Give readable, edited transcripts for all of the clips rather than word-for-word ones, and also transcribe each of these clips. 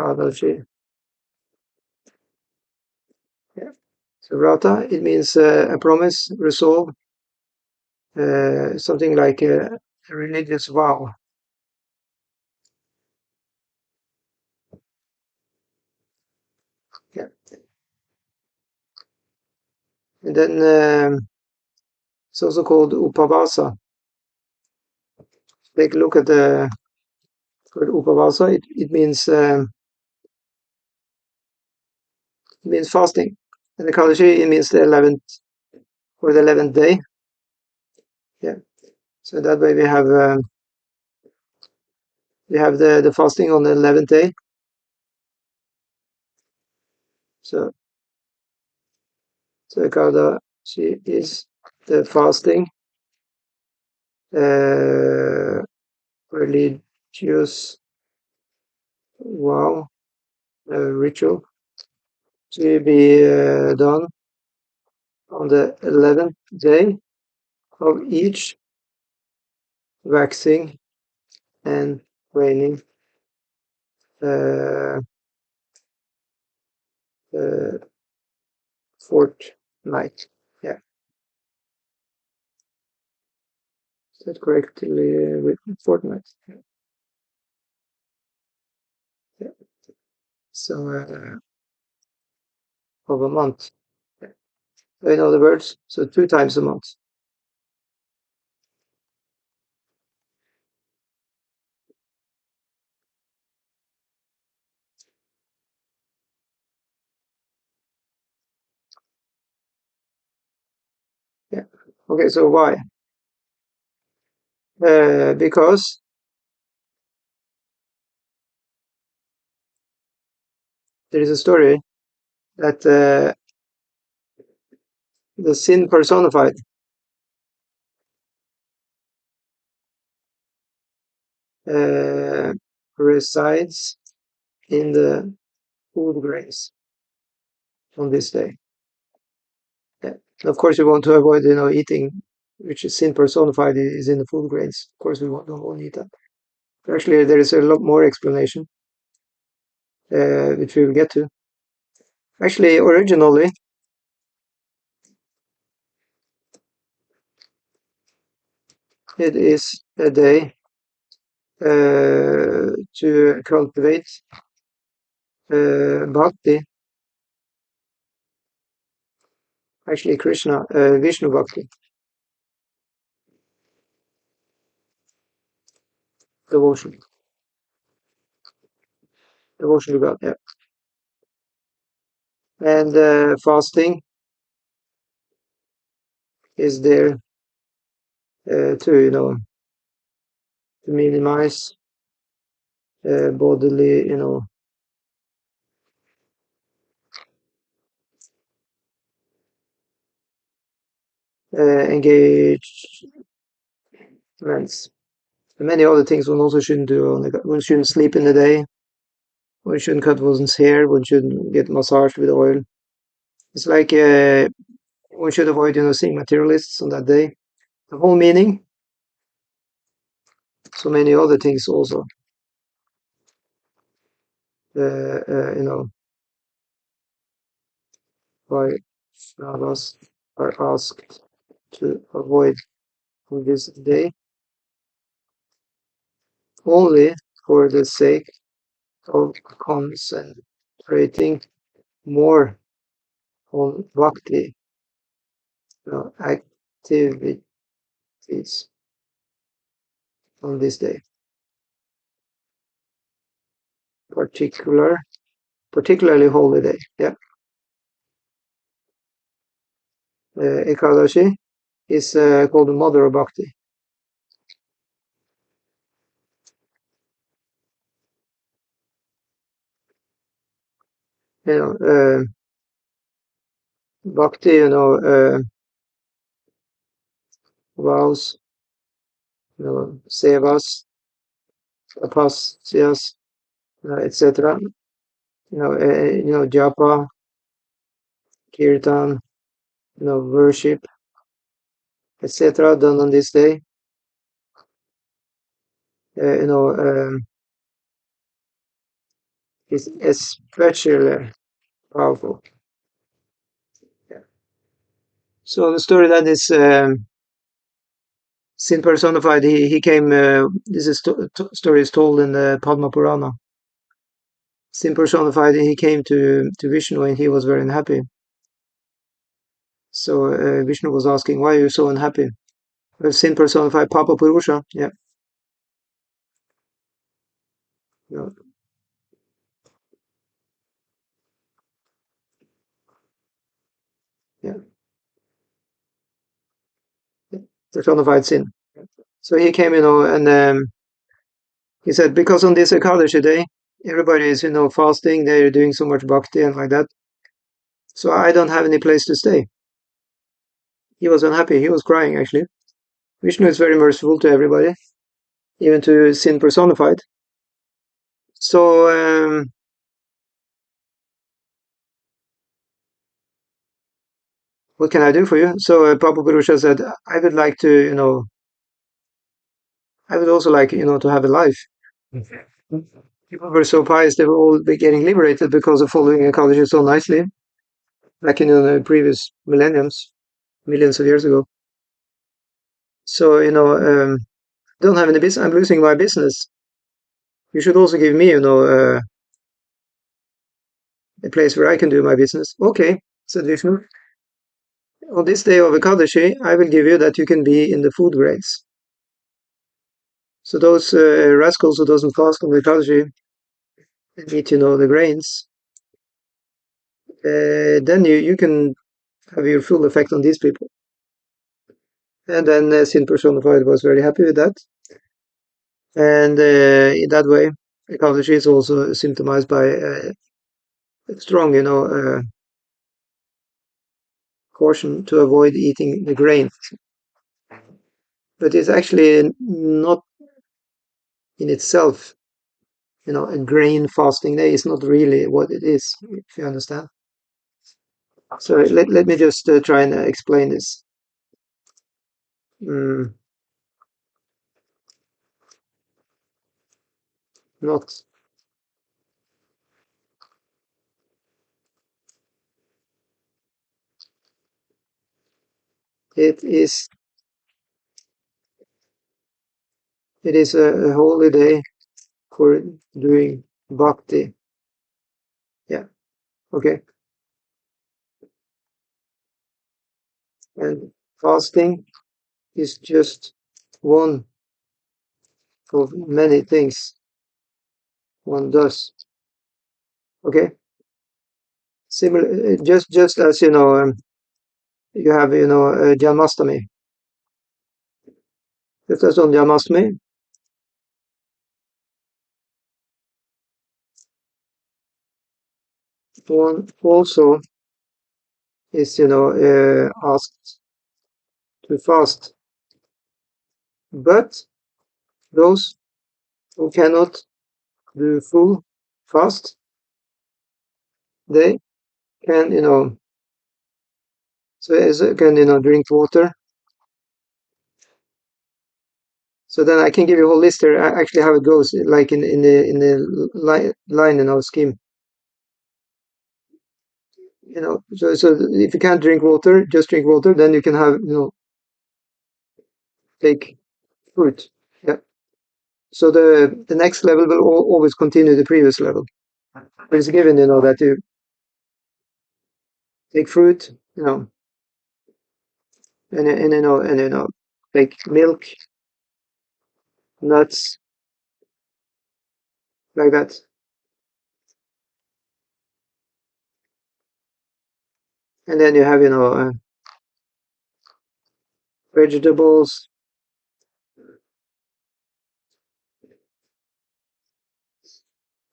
Ekādaśī. Yeah. So Vrata, it means a promise, resolve, something like a religious vow. Yeah. And then it's also called Upavasa. Take a look at the word Upavasa. It means fasting. And Ekādaśī, it means the 11th day. Yeah. So that way we have the fasting on the 11th day. So Ekādaśī is the fasting, religious vow, ritual to be done on the 11th day of each waxing and waning fortnight. Yeah. Is that correctly written? Fortnight. Yeah. So of a month. Yeah. In other words, so 2 times a month. Yeah. Okay, so why? Because there is a story that the sin personified resides in the food grains on this day. Yeah. Of course, we want to avoid, eating, which is sin personified, is in the food grains. Of course, don't want to eat that. Actually, there is a lot more explanation, which we will get to. Actually, originally, it is a day to cultivate bhakti. Actually, Vishnu bhakti, devotion to God. Yeah, and fasting is there to minimize bodily engagements. And many other things one also shouldn't do. One shouldn't sleep in the day. One shouldn't cut one's hair. One shouldn't get massaged with oil. It's like one should avoid seeing materialists on that day. The whole meaning. So many other things also. Why Sravas are asked to avoid on this day only for the sake of concentrating more on bhakti activities on this day. Particularly holy day. Yeah. Ekādaśī is called the mother of bhakti. Bhakti, vows, sevas, tapasyas, etc. Japa, kirtan, worship, etc. done on this day. is especially powerful. Yeah. So the story that is sin personified. He came. This is story is told in the Padma Purana. Sin personified. He came to Vishnu and he was very unhappy. So Vishnu was asking, "Why are you so unhappy?" Sin personified Papa Purusha. Yeah. Yeah. Yeah. Personified sin. So he came, and he said, because on this Ekādaśī day, everybody is, fasting, they're doing so much bhakti and like that. So I don't have any place to stay. He was unhappy. He was crying, actually. Vishnu is very merciful to everybody, even to sin personified. So, what can I do for you? So Papa Purusha said, I would like to, I would also like, to have a life. People were so pious, they were all getting liberated because of following Ekādaśī so nicely, like in the previous millenniums, millions of years ago. So, don't have any business. I'm losing my business. You should also give me, a place where I can do my business. Okay, said Vishnu. On this day of Ekadashi, I will give you that you can be in the food grades. So those rascals who doesn't fast on Ekadashi and eat, the grains, then you can have your full effect on these people. And then Sin personified was very happy with that. And in that way, Ekadashi is also symptomized by strong, caution to avoid eating the grain. But it's actually not in itself, a grain fasting day is not really what it is, if you understand. So let me just try and explain this. Mm, not it is a holy day for doing bhakti. Yeah, okay. And fasting is just one of many things one does. Okay, similar, just as you have Janmashtami. Just as on Janmashtami, one also is asked to fast, but those who cannot do full fast, they can so as can drink water. So then I can give you a whole list here. Actually, how it goes, like in the line in our scheme. So if you can't drink water, just drink water. Then you can have take fruit. Yeah. So the next level will always continue the previous level. But it's given that you take fruit, and take milk, nuts, like that. And then you have vegetables,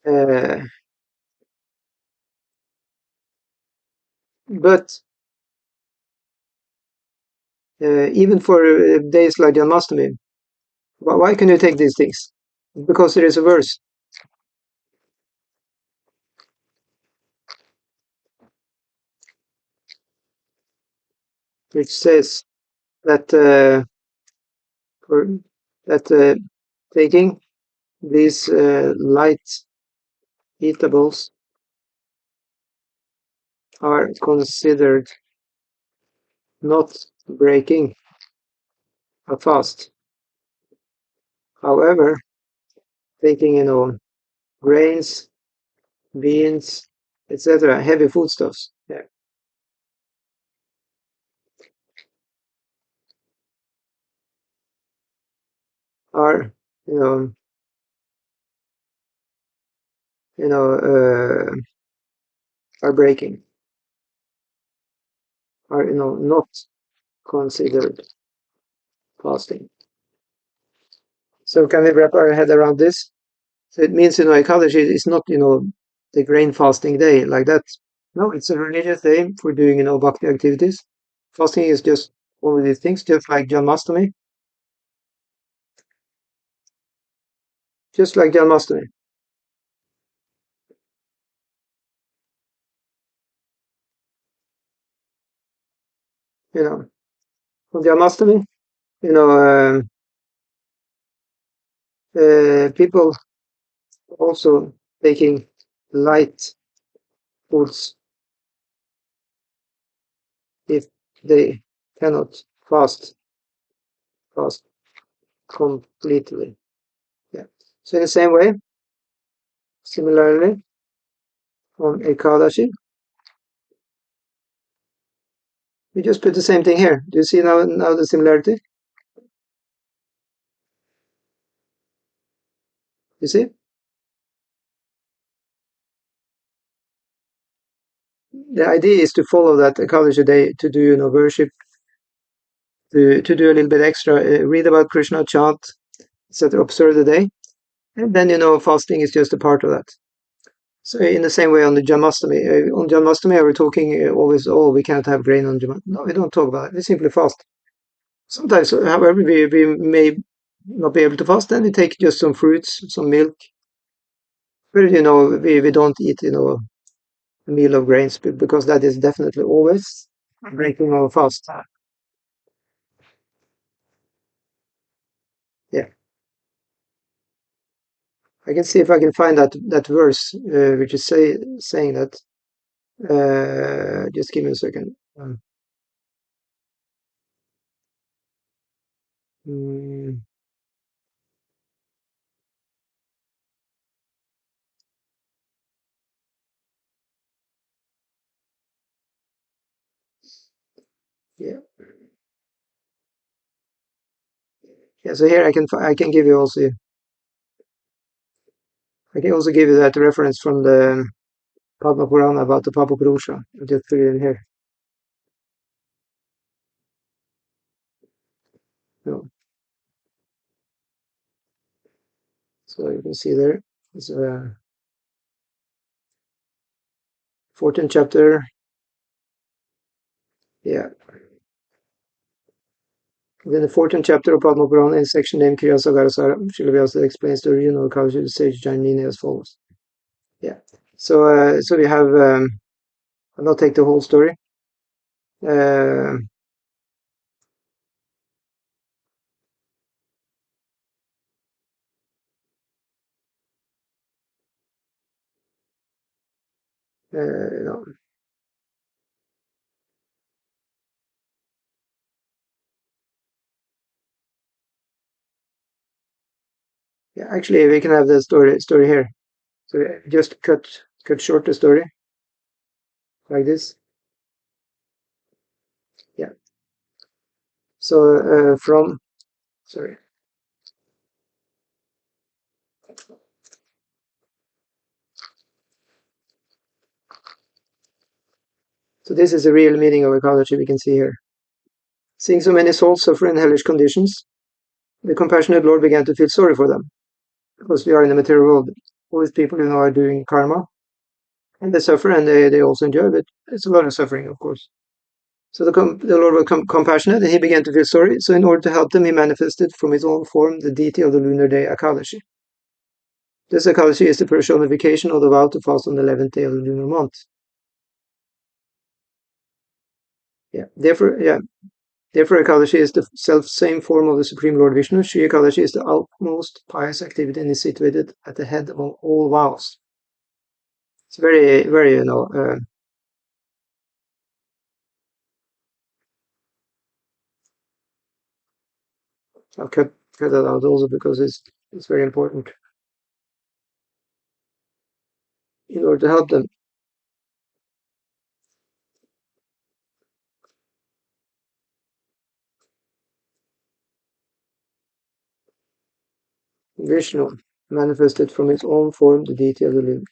uh, but even for days like Janmashtami, why can you take these things? Because there is a verse which says that for that taking these light eatables are considered not breaking a fast. However, taking, grains, beans, etc., heavy foodstuffs, are, you know, are breaking, are, not considered fasting. So can we wrap our head around this? So it means, Ekadashi is not, the grain fasting day like that. No, it's a religious day for doing, bhakti activities. Fasting is just one of these things, just like Janmastami. Just like Janmastami. On Janmastami, you know, people also taking light foods if they cannot fast completely. Yeah. So in the same way, similarly, on Ekadashi, we just put the same thing here. Do you see now the similarity? You see? The idea is to follow that Ekadashi day, to do, worship, to do a little bit extra, read about Krishna, chant, etc., observe the day. And then, fasting is just a part of that. So in the same way on the Janmastami, on Janmastami, we're talking always, oh, we can't have grain on Janmastami. No, we don't talk about it. We simply fast. Sometimes, however, we may not be able to fast, then we take just some fruits, some milk. But, we don't eat, a meal of grains because that is definitely always breaking our fast. Yeah. I can see if I can find that verse, which is saying that. Just give me a second. Mm, yeah. Yeah, so here I can give you also give you that reference from the Padma Purana about the Papa Purusha. I'll just put it in here. No. So you can see there. It's 14th chapter. Yeah. Then the 14th chapter of Padma Purana in section named Kriya Sagarasara, Srila Vyasa explains the original Ekadashi of sage Jainini as follows. Yeah. So we have I'll not take the whole story. Uh, no. Yeah, actually we can have the story here. So just cut short the story like this. Yeah. So sorry. So this is the real meaning of ecology we can see here. Seeing so many souls suffer in hellish conditions, the compassionate Lord began to feel sorry for them, because we are in the material world. All these people, are doing karma, and they suffer, and they also enjoy, but it's a lot of suffering, of course. So the Lord was compassionate, and he began to feel sorry. So in order to help them, he manifested from his own form the deity of the lunar day Ekadashi. This Ekadashi is the personification of the vow to fast on the 11th day of the lunar month. Yeah. Therefore, Ekadashi is the self-same form of the Supreme Lord Vishnu. Shri Ekadashi is the utmost pious activity and is situated at the head of all vows. It's very, very, I'll cut that out also because it's very important in order to help them. Vishnu manifested from its own form the deity of the living,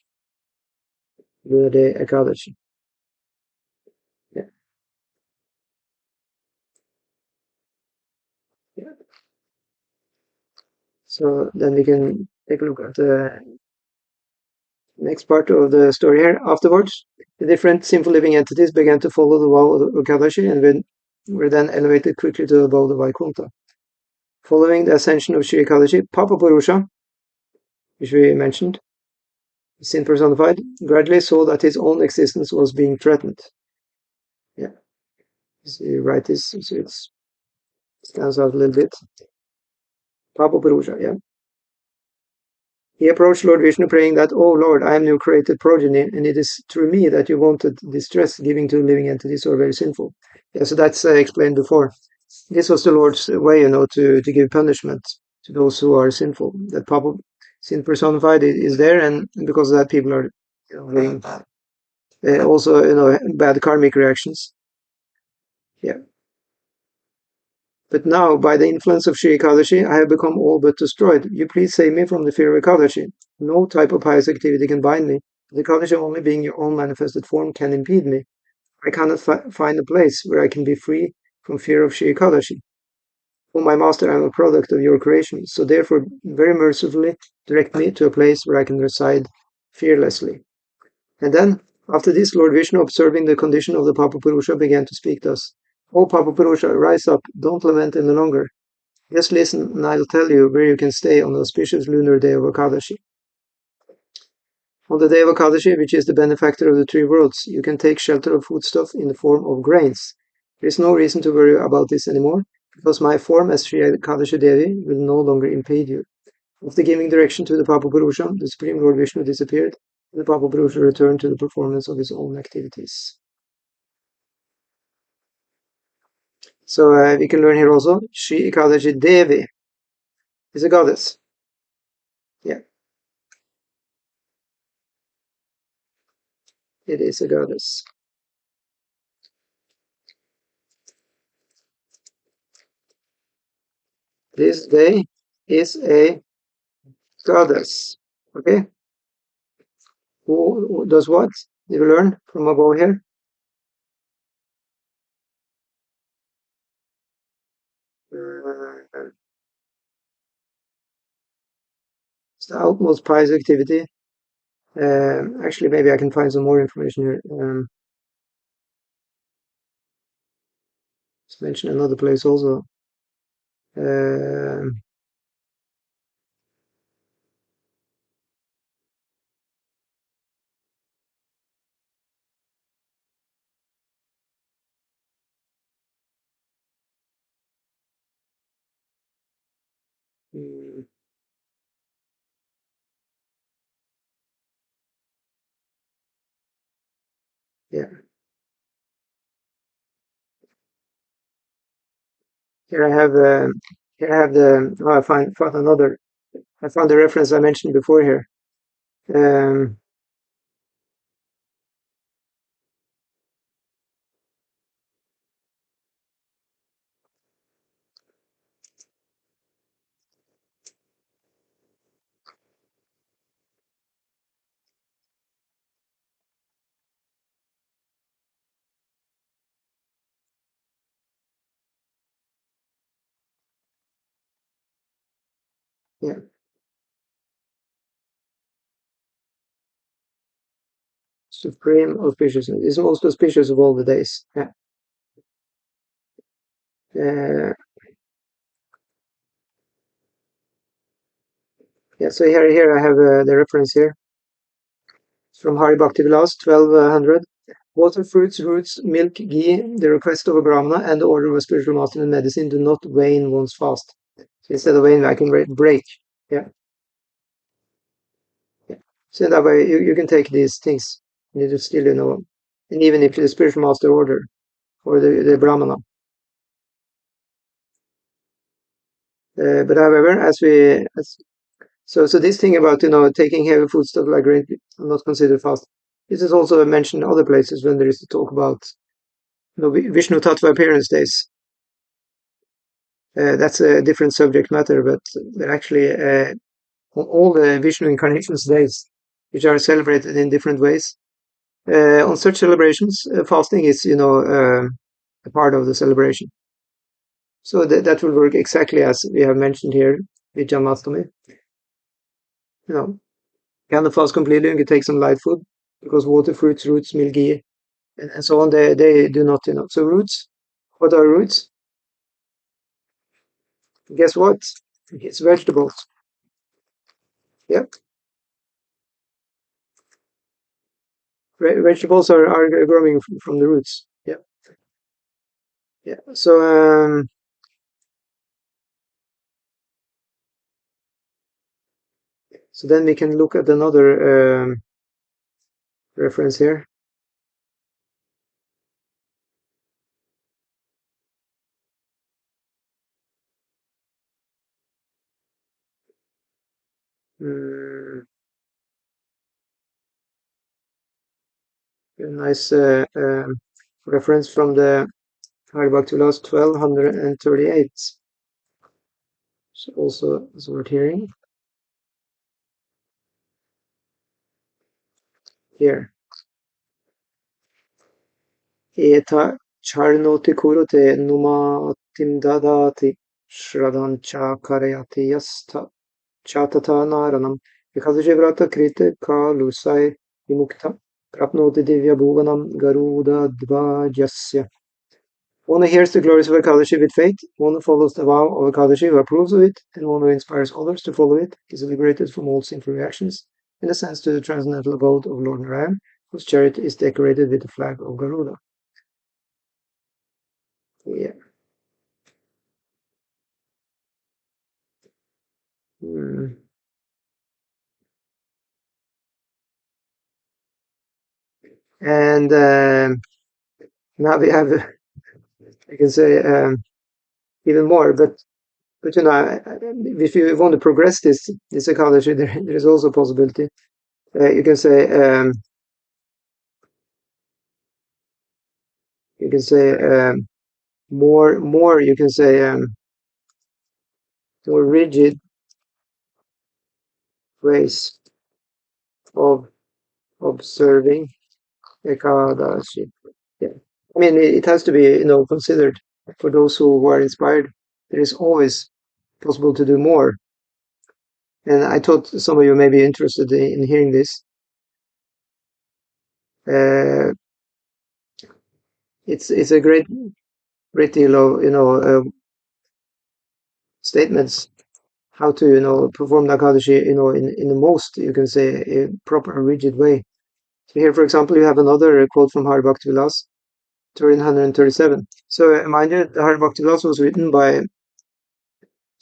the Ekādaśī. Yeah, yeah. So then we can take a look at the next part of the story here. Afterwards, the different sinful living entities began to follow the vow of Ekādaśī and were then elevated quickly to above the Vaikuntha. Following the ascension of Sri Ekādaśī, Papa Purusha, which we mentioned, sin personified, gradually saw that his own existence was being threatened. Yeah, so you write this so it stands out a little bit. Papa Purusha, yeah. He approached Lord Vishnu praying that, "Oh Lord, I am your created progeny, and it is through me that you wanted distress giving to living entities who are very sinful." Yeah, so that's explained before. This was the Lord's way, to give punishment to those who are sinful. That Papa, sin personified, is there, and because of that, people are having also bad karmic reactions. Yeah. But now, by the influence of Sri Ekādaśī, I have become all but destroyed. You please save me from the fear of Ekādaśī. No type of pious activity can bind me. The Ekādaśī, only being your own manifested form, can impede me. I cannot find a place where I can be free from fear of Sri Ekādaśī. Oh, my master, I am a product of your creation, so therefore very mercifully direct me to a place where I can reside fearlessly. And then, after this, Lord Vishnu, observing the condition of the Papa Purusha, began to speak thus. Oh, Papa Purusha, rise up, don't lament any longer. Just listen, and I'll tell you where you can stay on the auspicious lunar day of Ekādaśī. On the day of Ekādaśī, which is the benefactor of the three worlds, you can take shelter of foodstuff in the form of grains. There is no reason to worry about this anymore, because my form as Sri Ekādaśī Devi will no longer impede you. After giving direction to the Papa Purusha, the Supreme Lord Vishnu disappeared, and the Papa Purusha returned to the performance of his own activities. So we can learn here also, Sri Ekādaśī Devi is a goddess. Yeah, it is a goddess. This day is a goddess. Okay? Who does what? Did you learn from above here? Uh, it's the utmost pious activity. Actually, maybe I can find some more information here. Let's mention another place also. Um, mm, yeah, here I have the. Oh, found another. I found the reference I mentioned before here. Um, yeah, supreme auspiciousness is most auspicious of all the days. Yeah. Uh, yeah. So here I have the reference here. It's from Hari Bhakti Vilas, 1200. Water, fruits, roots, milk, ghee, the request of a Brahmana, and the order of a spiritual master in medicine do not wane one's fast. So instead of wane, I can break. Yeah. Yeah. So in that way, you can take these things, and you just still, and even if the spiritual master order or the Brahmana. But however, so this thing about taking heavy food stuff like grain not considered fast. This is also mentioned in other places when there is a talk about Vishnu Tattva appearance days. That's a different subject matter, but actually on all the Vishnu incarnations days, which are celebrated in different ways, on such celebrations, fasting is a part of the celebration. So that will work exactly as we have mentioned here with Janmashtami. Can fast completely, you can take some light food, because water, fruits, roots, milk, ghee, and so on, they do not, So roots, what are roots? Guess what? It's vegetables. Yeah. Vegetables are growing from the roots. Yeah. Yeah. So then we can look at another reference here. A nice reference from the Bhagavatam 1238. So also as we're hearing here. Eta charnoti kurote numatim dadati shradancha karayati yasta chatata naranam Ekādaśī Vrata krite kalusai vimukta prapnoti divya bhuvanam garuda dvajasya. One who hears the glories of Ekādaśī with faith, one who follows the vow of Ekādaśī, who approves of it, and one who inspires others to follow it, is liberated from all sinful reactions and ascends to the transcendental abode of Lord Narayan, whose chariot is decorated with the flag of Garuda. Yeah. And now we have, I can say, even more, but if you want to progress this Ekādaśī, there is also a possibility. You can say more. You can say more rigid ways of observing Ekādaśī. Yeah, I mean it has to be considered for those who are inspired. There is always possible to do more, and I thought some of you may be interested in hearing this. Uh, it's a great deal of statements how to perform the Ekādaśī in the most, you can say, proper and rigid way. So here, for example, you have another quote from Hari Bhaktivilas 1337. So mind you, the Hari Bhaktivilas was written by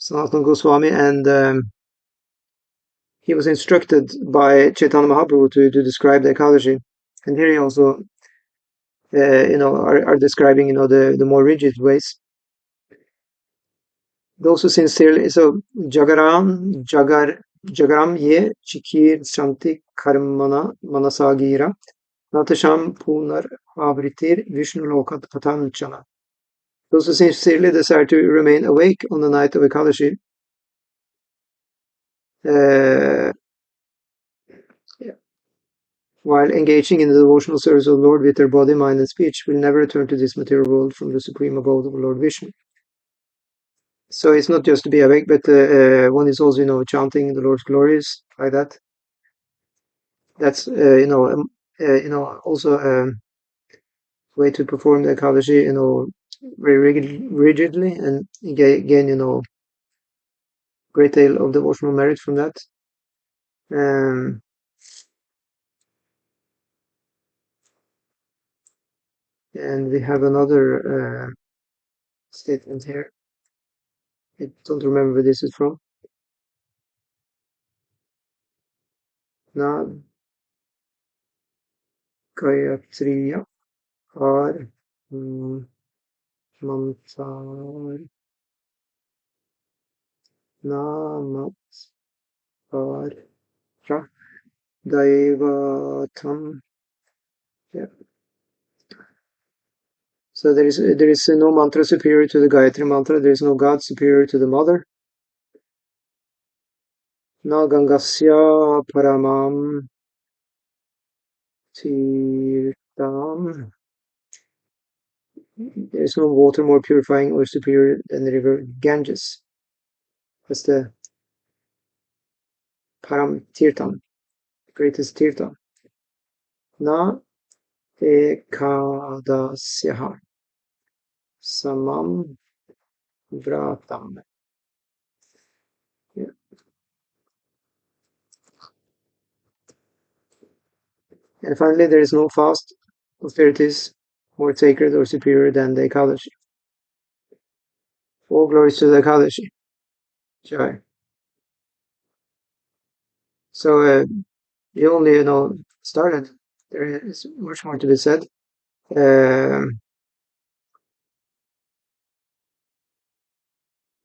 Sanatana Goswami, and he was instructed by Chaitanya Mahaprabhu to describe the Ekādaśī. And here he also are describing the more rigid ways. Those who sincerely, so jagaram ye chikir shanti karmana manasagira natasham punar avritir vishnu lokat patanchana. Those who sincerely desire to remain awake on the night of Ekādaśī, while engaging in the devotional service of the Lord with their body, mind, and speech, will never return to this material world from the supreme abode of Lord Vishnu. So it's not just to be awake, but one is also, chanting the Lord's glories like that. That's also a way to perform the Ekādaśī, very rigidly, and gain, great deal of devotional merit from that. And we have another statement here. I don't remember where this is from. na Gayatriya or Mamsar Namaskar Daivatam. Yeah. So there is no mantra superior to the Gayatri mantra. There is no God superior to the Mother. Na Gangasya Paramam Tirtam. There is no water more purifying or superior than the river Ganges. That's the Param Tirtam, greatest Tirtam. Na Ekādasyaha Samam Vratam. Yeah. And finally, there is no fast austerities more sacred or superior than the Ekādaśī. All glories to the Ekādaśī. Jai. So you only started. There is much more to be said.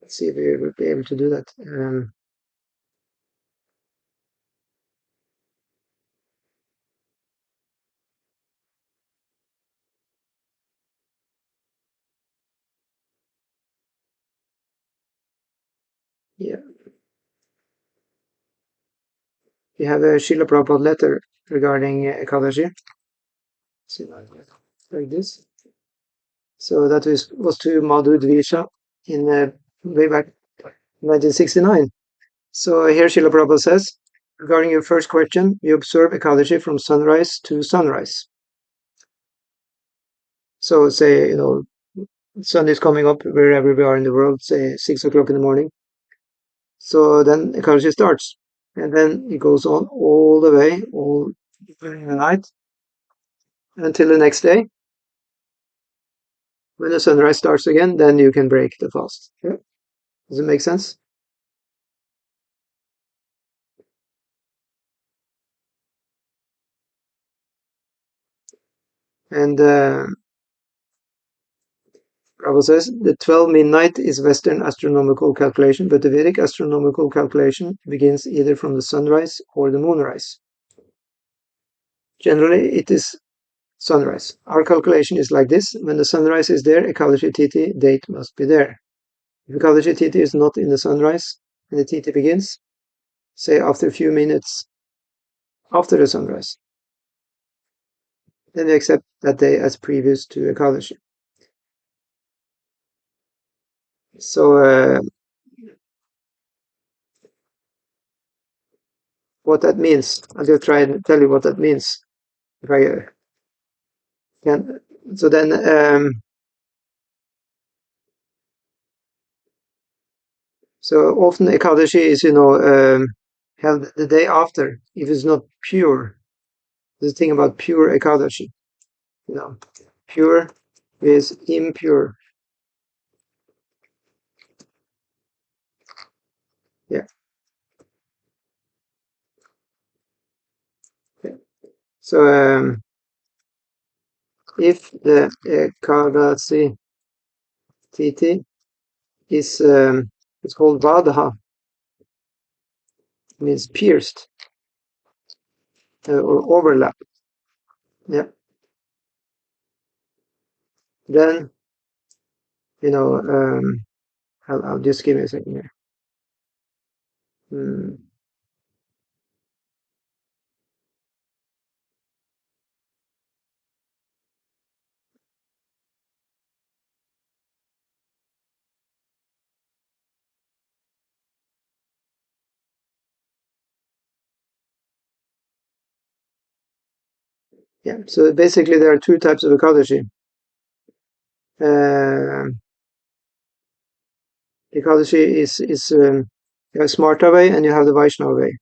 Let's see if we will be able to do that. Yeah. We have a Srila Prabhupada letter regarding Ekādaśī. See, like this. So that was to Madhu Dvisha in way back 1969. So here Srila Prabhupada says, regarding your first question, we observe Ekādaśī from sunrise to sunrise. So say, sun is coming up wherever we are in the world, say 6 o'clock in the morning. So then Ekādaśī starts. And then it goes on all the way, all during the night, until the next day. When the sunrise starts again, then you can break the fast. Yeah. Does it make sense? And Prabhupada says the 12 midnight is Western astronomical calculation, but the Vedic astronomical calculation begins either from the sunrise or the moonrise. Generally, it is sunrise. Our calculation is like this: when the sunrise is there, Ekādaśī Tithi date must be there. If Ekādaśī Tithi is not in the sunrise and the Tithi begins, say after a few minutes after the sunrise, then we accept that day as previous to Ekādaśī. So what that means, I'll just try and tell you what that means. If I can. So then so often Ekādaśī is held the day after if it's not pure. The thing about pure Ekādaśī, pure is impure. Yeah. So if the Ekādaśī Tithi is it's called Vadaha, means pierced or overlap. Yeah. Then I'll just give me a second here. Yeah. So basically, there are two types of Ekādaśī. Ekādaśī is you have Smarta way and you have the Vaishnava way.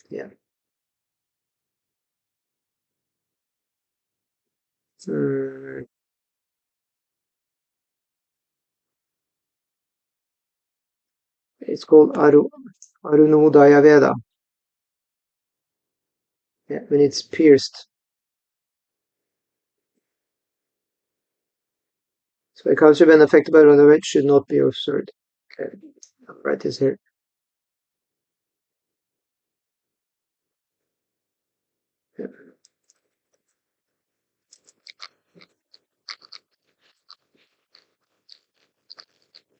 Yeah. It's called Arunodaya Veda. Yeah, when it's pierced. So Ekādaśī when affected by Arunodaya should not be observed. Okay, I'll write this here. Yeah.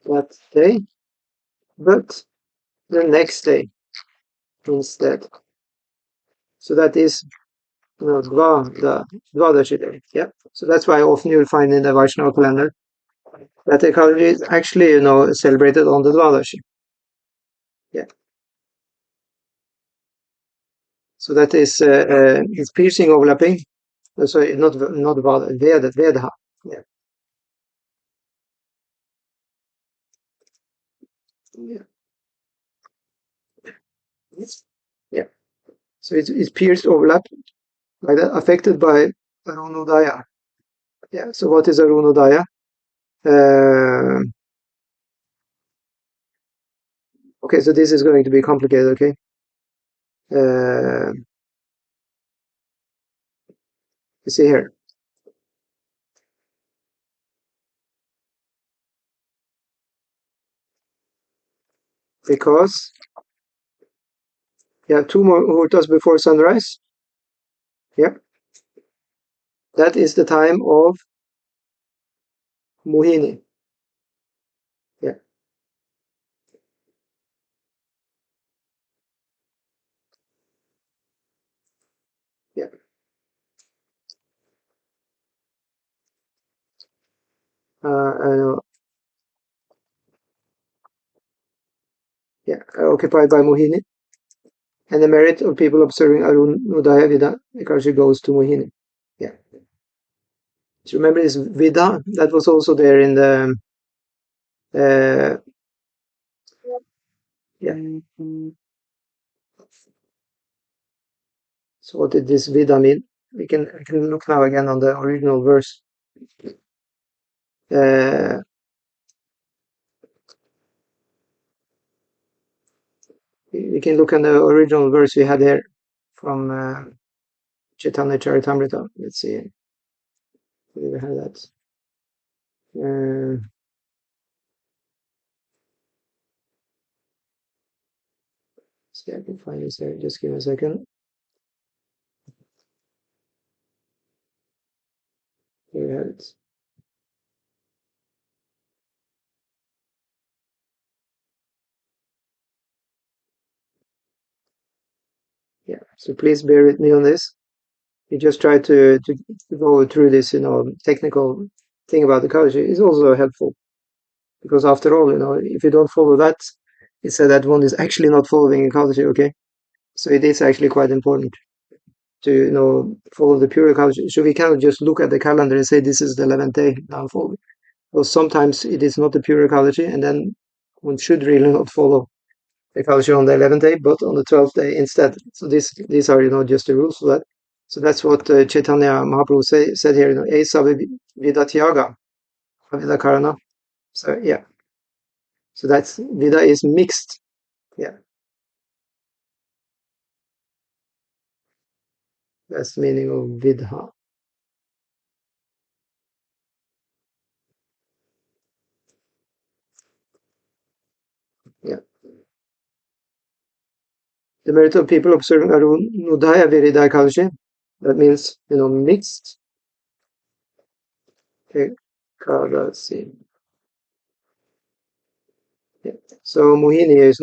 That day, but the next day instead. So that is Dvadashi day. Yeah. So that's why often you'll find in the Vaishnava calendar that Ekādaśī is actually, celebrated on the Dvadashi. Yeah. So that is it's piercing overlapping. Sorry, not Veda, Veda. Yeah. Yeah. Yes. Yeah. So it's pierced overlap like that, affected by Arunodaya. Yeah. So what is Arunodaya? Uh, okay. So this is going to be complicated. Okay. You see here because you have two more muhurtas before sunrise. Yeah. That is the time of Mohini. Yeah. Yeah. Uh, yeah. Occupied by Mohini. And the merit of people observing Arunodaya Vida Ekādaśī goes to Mohini. Yeah. So remember this Vida that was also there in the uh, yeah. So what did this Vida mean? We can look now again on the original verse. Uh, we can look on the original verse we had here from Chaitanya Charitamrita. Let's see. We have that. See, I can find this there. Just give me a second. Here we have it. Yeah. So please bear with me on this. We just try to go through this, technical thing about the Ekādaśī is also helpful because after all, if you don't follow that, it said that one is actually not following Ekādaśī. Okay, so it is actually quite important to follow the pure Ekādaśī. So we cannot just look at the calendar and say this is the 11th day now I'm following. Well, sometimes it is not the pure Ekādaśī, and then one should really not follow Ekādaśī on the 11th day, but on the 12th day instead. So these are just the rules for that. So that's what Chaitanya Mahaprabhu said here. Esa Vidatyaga Vida Karana. So yeah. So that's Vida is mixed. Yeah. That's the meaning of Vidha. Yeah. The merit of people observing Arunodaya Virida Ekādaśī. That means mixed Ekādaśī. Yeah. So Mohini is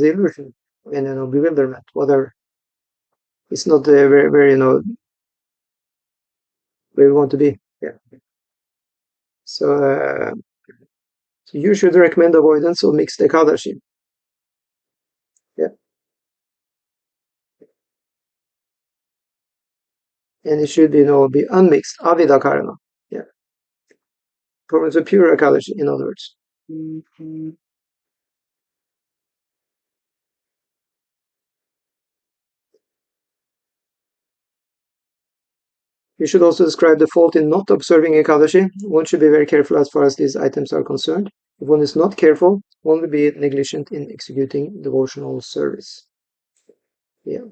illusion and bewilderment, whatever. It's not very, very, where we want to be. Yeah. So you should recommend avoidance of mixed Ekādaśī. Yeah. And it should be unmixed, Avida Karana. Yeah. It's a pure Ekādaśī, in other words. You should also describe the fault in not observing Ekādaśī. One should be very careful as far as these items are concerned. If one is not careful, one will be negligent in executing devotional service. Yeah.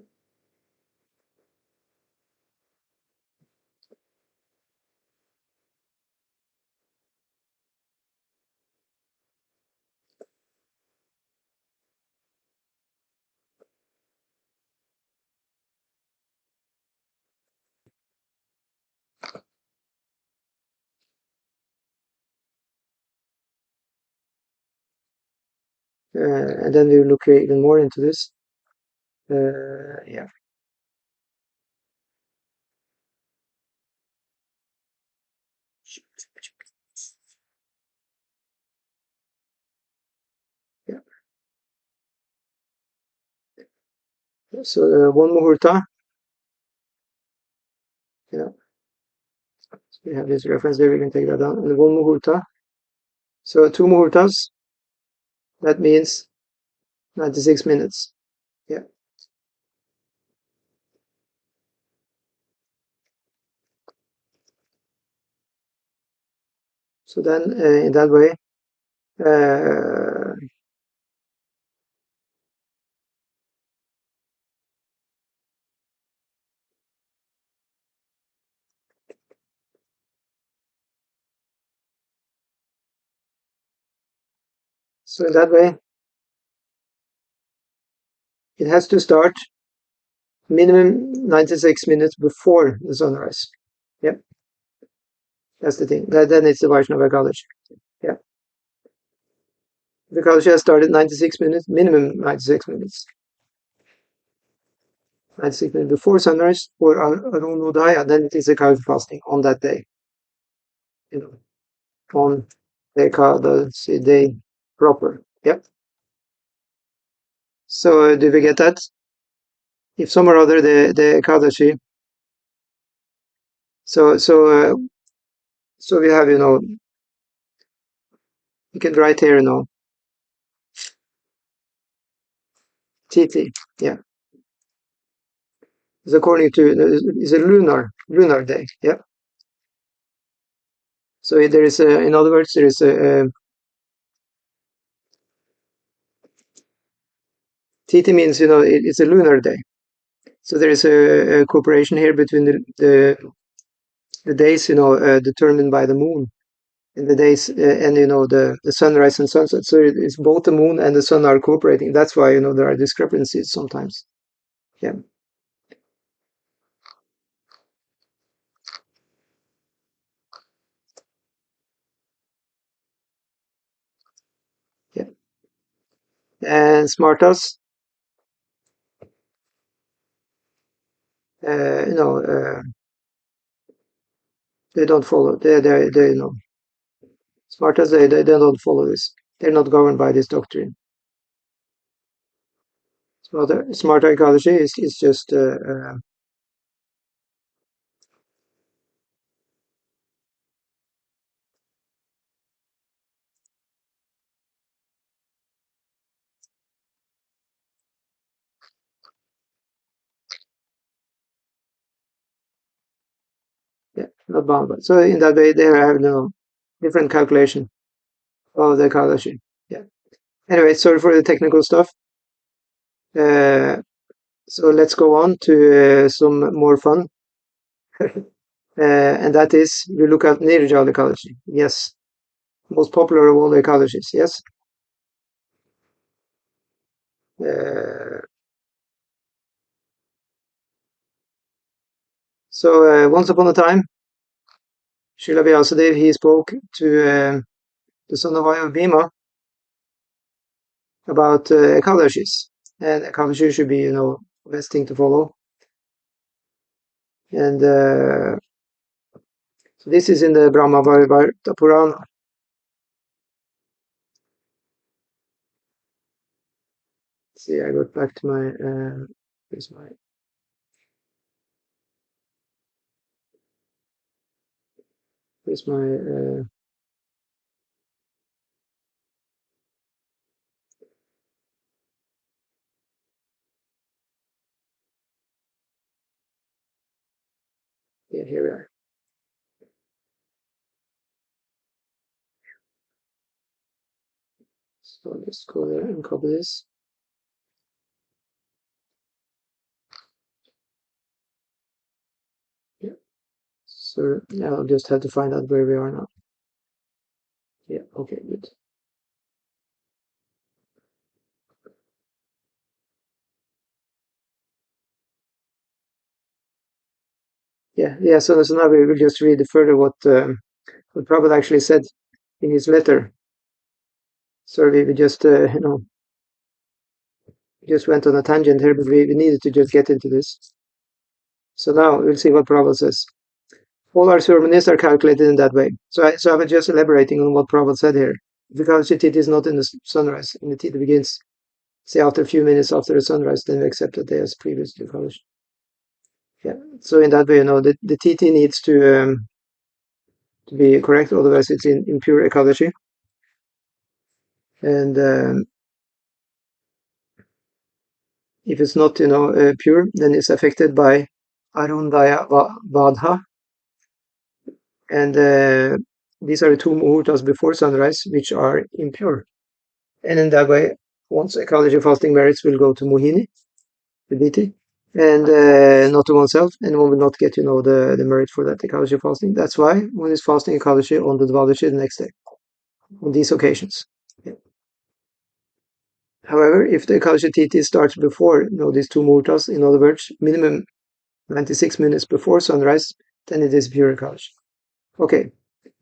and then we will look even more into this. Yeah. Yeah. So one muhurta. Yeah. So we have this reference there. We can take that down. And one muhurta. So two muhurtas. That means 96 minutes. Yeah. So then, in that way, so in that way, it has to start minimum 96 minutes before the sunrise. Yep, that's the thing. Then it's the Vaishnava Ekadashi. Yeah, the Ekadashi has started 96 minutes, minimum 96 minutes. 96 minutes before sunrise or Arunodaya, then it is a Ekadashi fasting on that day. You know, on the Ekadashi day proper. Yep. So do we get that? If some or other the Ekadashi. So we have, you can write here, Titi. Yeah. It's according to, it's a lunar day. Yeah. So there is in other words, there is Titi means, it's a lunar day. So there is a cooperation here between the days, determined by the moon, and the days, and, the sunrise and sunset. So it's both the moon and the sun are cooperating. That's why, there are discrepancies sometimes. Yeah. Yeah. And smartas, uh, you know, uh, they don't follow. They smartas, they don't follow this. They're not governed by this doctrine. Smarta Ekadashi is just yeah, not bound by. So in that way, they have, different calculation of the Ekadashi. Yeah. Anyway, sorry for the technical stuff. Uh, so let's go on to some more fun. And that is, we look at Nirjala Ekadashi. Yes. Most popular of all the Ekadashis. Yes. Uh, so once upon a time, Srila Vyasadeva, he spoke to the son of Bhima about Ekadashis. And Ekadashi should be, best thing to follow. And so this is in the Brahma Vaivarta Purana. See, I got back to my, here's my, here's my, yeah, here we are. So let's go there and copy this. Yeah. So now I'll just have to find out where we are now. Yeah, okay, good. Yeah. So now we will just read further what Prabhupada actually said in his letter. So we will just, just went on a tangent here, but we needed to just get into this. So now we'll see what Prabhupada says. All our ceremonies are calculated in that way. So I was just elaborating on what Prabhupada said here. The Ekadashi Tithi is not in the sunrise, and the Tithi begins, say, after a few minutes after the sunrise, then we accept that they as previous to Ekadashi. Yeah. So in that way, the Tithi needs to be correct, otherwise it's in impure Ekadashi. And if it's not, pure, then it's affected by Arunodaya Vadha. And these are the two muhurtas before sunrise, which are impure. And in that way, once Ekadashi fasting merits will go to Mohini, the deity, and not to oneself, and one will not get, the merit for that Ekadashi fasting. That's why one is fasting Ekadashi on the Dvadashi the next day, on these occasions. Yeah. However, if the Ekadashi Tithi starts before, these two muhurtas, in other words, minimum 96 minutes before sunrise, then it is pure Ekadashi. Okay,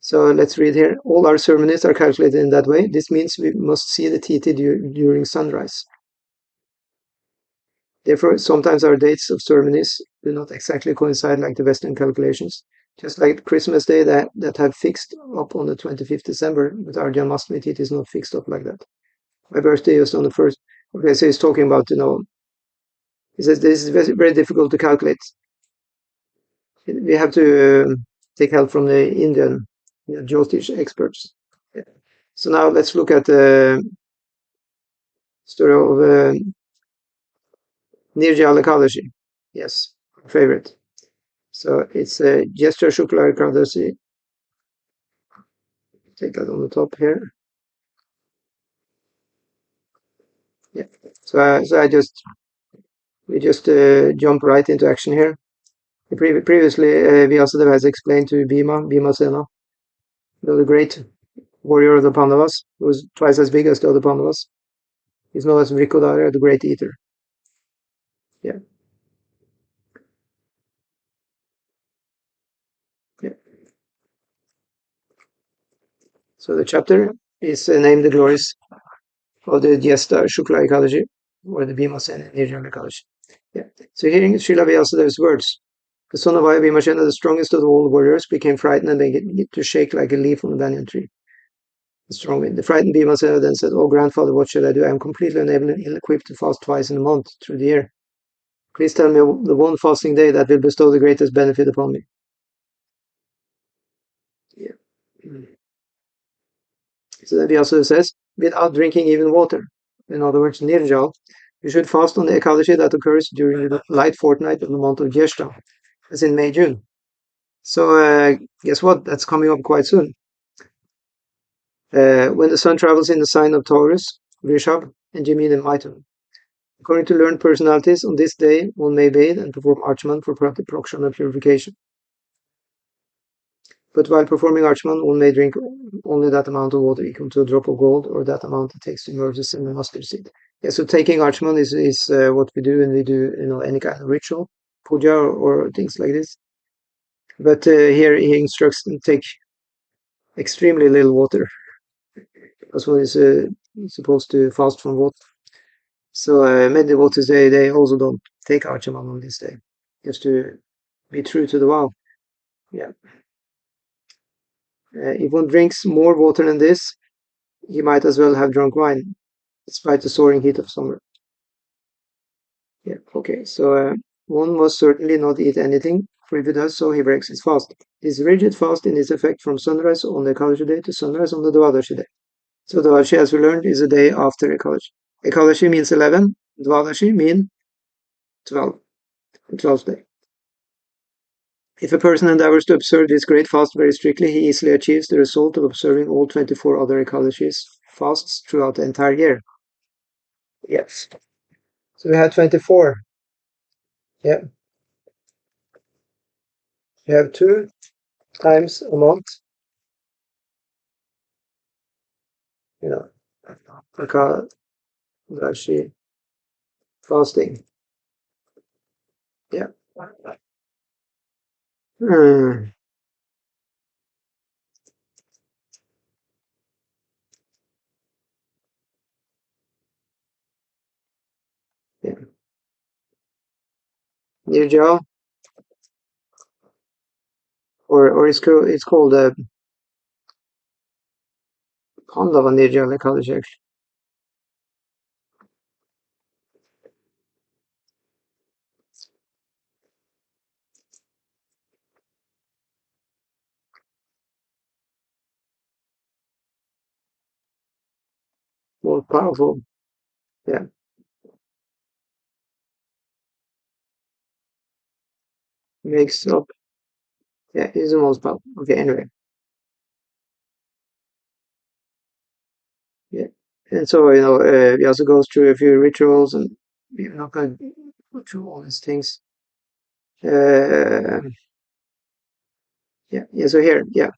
so let's read here. All our ceremonies are calculated in that way. This means we must see the Tithi during sunrise. Therefore, sometimes our dates of ceremonies do not exactly coincide like the Western calculations. Just like Christmas Day that have fixed up on the 25th December, but our Janmashtami Tithi is not fixed up like that. My birthday is on the 1st. Okay, so he's talking about, he says this is very, very difficult to calculate. We have to take help from the Indian Jyotish experts. Yeah. So now let's look at the story of Nirjala Ekadashi. Yes, favorite. So it's a Jyeshtha Shukla Ekadashi. Take that on the top here. Yeah. So we just jump right into action here. Previously, Vyasadeva has explained to Bhimasena, the great warrior of the Pandavas, who was twice as big as the other Pandavas. He's known as Vrikodara, the great eater. Yeah. Yeah. So the chapter is named The Glories of the Jyeshtha Shukla Ekadashi, or the Bhimaseni Ekadasi. Yeah. So hearing Srila Vyasadev's words, the son of Bhimasena, the strongest of all warriors, became frightened and began to shake like a leaf on a banyan tree. The frightened Bhimasena then said, "Oh, grandfather, what shall I do? I am completely unable and ill-equipped to fast twice in a month through the year. Please tell me the one fasting day that will bestow the greatest benefit upon me." Yeah. So then Vyasa says, without drinking even water. In other words, nirjal, you should fast on the Ekadashi that occurs during the light fortnight of the month of Jyeshtha, as in May, June. So guess what? That's coming up quite soon. When the sun travels in the sign of Taurus, Vrishab, and Gemini Mithun. According to learned personalities, on this day one may bathe and perform Archaman for Prakshana purification. But while performing Archaman, one may drink only that amount of water equal to a drop of gold, or that amount it takes to immerse in a mustard seed. Yeah, so taking Archaman is what we do when we do any kind of ritual, puja or things like this. But here he instructs them to take extremely little water, because one is supposed to fast from water. So many devotees they also don't take Archaman on this day, just to be true to the vow. Yeah. If one drinks more water than this, he might as well have drunk wine, despite the soaring heat of summer. Yeah, okay, so one must certainly not eat anything, for if he does so, he breaks his fast. This rigid fast in its effect from sunrise on the Ekadashi day to sunrise on the Dvadashi day. So Dvadashi, as we learned, is a day after Ekadashi. Ekadashi means 11, Dvadashi means 12, the 12th day. If a person endeavors to observe this great fast very strictly, he easily achieves the result of observing all 24 other Ekadashis fasts throughout the entire year. Yes. So we had 24. Yeah. You have 2 times a month, Ekadashi fasting. Yeah. Hmm. Nirjal, or it's called Pandava Nirjal Ekādaśī actually. More powerful. Yeah, makes up. Yeah, is the most powerful. Okay, anyway. Yeah, and so he also goes through a few rituals, and we're not going to go through all these things. Uh, yeah. So here, yeah.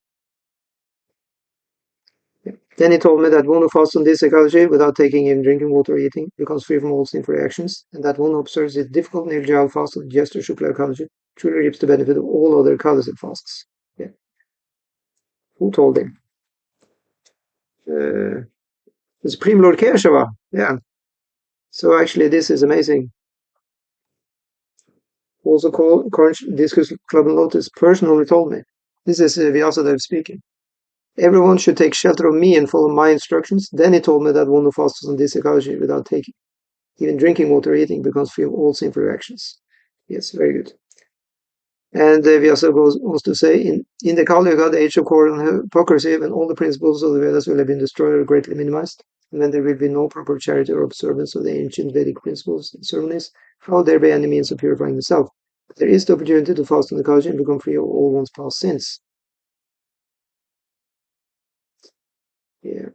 Then he told me that one who fasts on this Ekadashi without taking in drinking water or eating becomes free from all sinful reactions, and that one who observes the difficult Nirjala fast of Jester Shukla Ekadashi truly reaps the benefit of all other Ekadashi fasts. Yeah. Who told him? The Supreme Lord Keshava. Yeah. So actually, this is amazing. Also called Conch Discus Club and Lotus personally told me. This is Vyasadeva speaking. Everyone should take shelter of me and follow my instructions. Then he told me that one who fasts on this Ekadashi without taking even drinking water or eating becomes free of all sinful reactions. Yes, very good. And Vyasa goes on to say, in the Kali Yuga, the age of quarrel and hypocrisy, when all the principles of the Vedas will have been destroyed or greatly minimized, and when there will be no proper charity or observance of the ancient Vedic principles and ceremonies, how there be any means of purifying the self? But there is the opportunity to fast on the Kali and become free of all one's past sins. Yeah.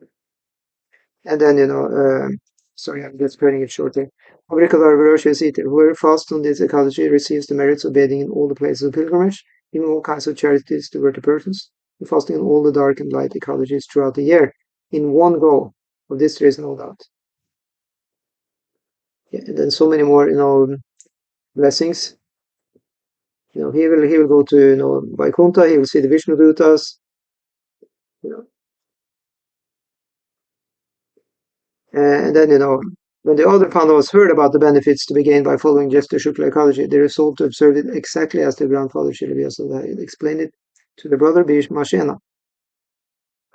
And then, sorry, I'm just cutting it short here. Whoever fasts on this Ekadashi receives the merits of bathing in all the places of pilgrimage, giving all kinds of charities to worthy persons, and fasting on all the dark and light Ekadashis throughout the year, in one go. Of this there is no doubt. Yeah, and then so many more, blessings. He will go to, Vaikuntha, he will see the Vishnu Dutas, you know, and then, when the other Pandavas heard about the benefits to be gained by following Jester Shukla Ekadashi, they resolved to observe it exactly as their grandfather Shilabhyasa had explained it to their brother Bhimasena.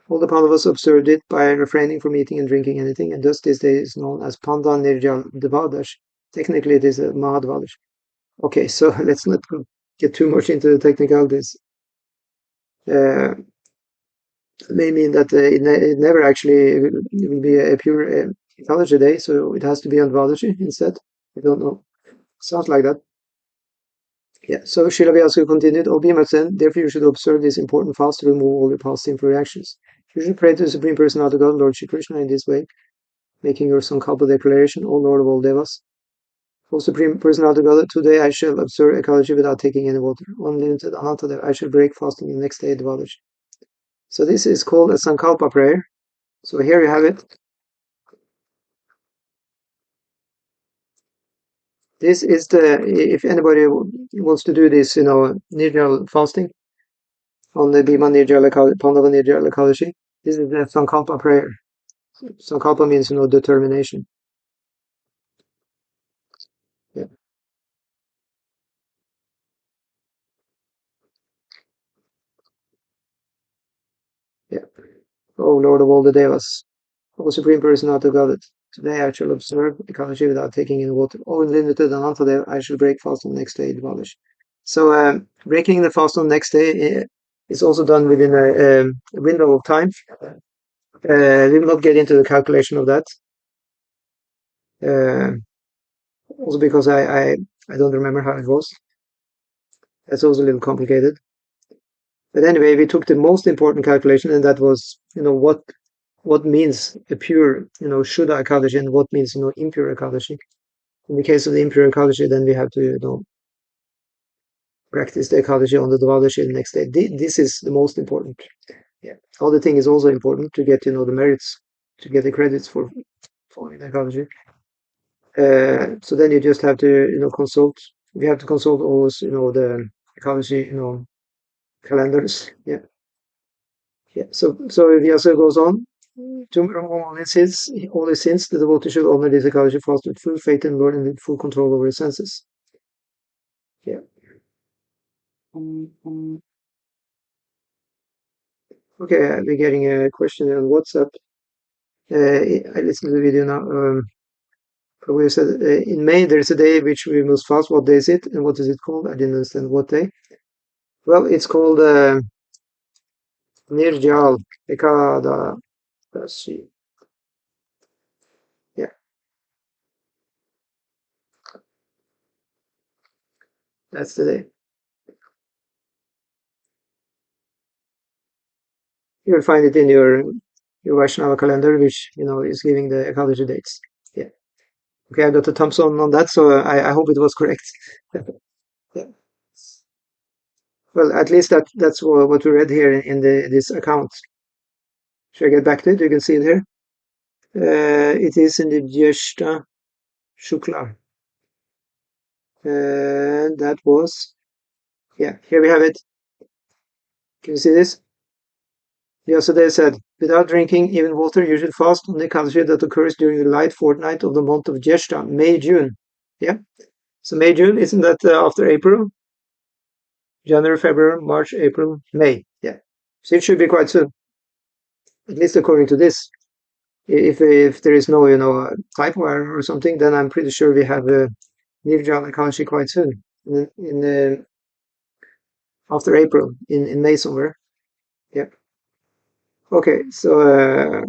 All the Pandavas observed it by refraining from eating and drinking anything, and thus this day is known as Panda Nirjal Devadash. Technically, it is a Mahadvadash. Okay, so let's not get too much into the technicalities. Uh, may mean that it never actually will be a pure Ekadashi day, so it has to be on Dvadashi instead. I don't know. Sounds like that. Yeah, so Srila Vyasa continued, O Bhimaseni, therefore you should observe this important fast to remove all your past sinful reactions. You should pray to the Supreme Personality of God, Lord Shri Krishna, in this way, making your Sankalpa declaration, O Lord of all Devas. O Supreme Personality of God, today I shall observe Ekadashi without taking any water. Unlimited Ananta, I shall break fasting the next day, Dvadashi. So this is called a Sankalpa prayer. So here you have it. This is if anybody wants to do this, Nirjala fasting on the Bhima Nirjala Pandava Nirjala Ekadashi, this is the Sankalpa prayer. Sankalpa means, determination. Yeah, yeah. Oh Lord of all the Devas, O Supreme Personality of Godhead, today I shall observe Ekadashi without taking in water. O unlimited Anantadev, I shall break fast on the next day, Dvadashi. So breaking the fast on the next day is also done within a window of time. We will not get into the calculation of that. Uh, Also because I don't remember how it was. That's also a little complicated. But anyway, we took the most important calculation, and that was, what means a pure, Shuddha Ekadashi, and what means, impure Ekadashi. In the case of the impure Ekadashi, then we have to, practice the Ekadashi on the Dvadashi the next day. This is the most important. Yeah. Other thing is also important to get, the merits, to get the credits for following the Ekadashi. So then you just have to, consult. We have to consult always, the Ekadashi, calendars. Yeah, yeah. So Vyasa goes on to remove all his sins. The devotee should honor this Ekadashi fast with full faith in Lord and with full control over his senses. Yeah. Okay, I'll be getting a question on WhatsApp. I listened to the video now. We said in May there is a day which we must fast. What day is it, and what is it called? I didn't understand what day. Well, it's called Nirjal Ekādaśī. Yeah, that's the day. You'll find it in your Vaishnava calendar, which is giving the Ekadashi dates. Yeah. Okay, I got a thumbs on that, so I hope it was correct. Yeah. Well, at least that's what we read here in this account. Should I get back to it? You can see it here. It is in the Jyeshta Shukla. And that was, yeah, here we have it. Can you see this? Yesterday said, without drinking even water, you should fast on the Ekadashi that occurs during the light fortnight of the month of Jyeshta, May, June. Yeah. So May, June, isn't that after April? January, February, March, April, May. Yeah. So it should be quite soon, at least according to this. If there is no typo error or something, then I'm pretty sure we have Nirjala Ekadashi quite soon in after April in May somewhere. Yeah. Okay. So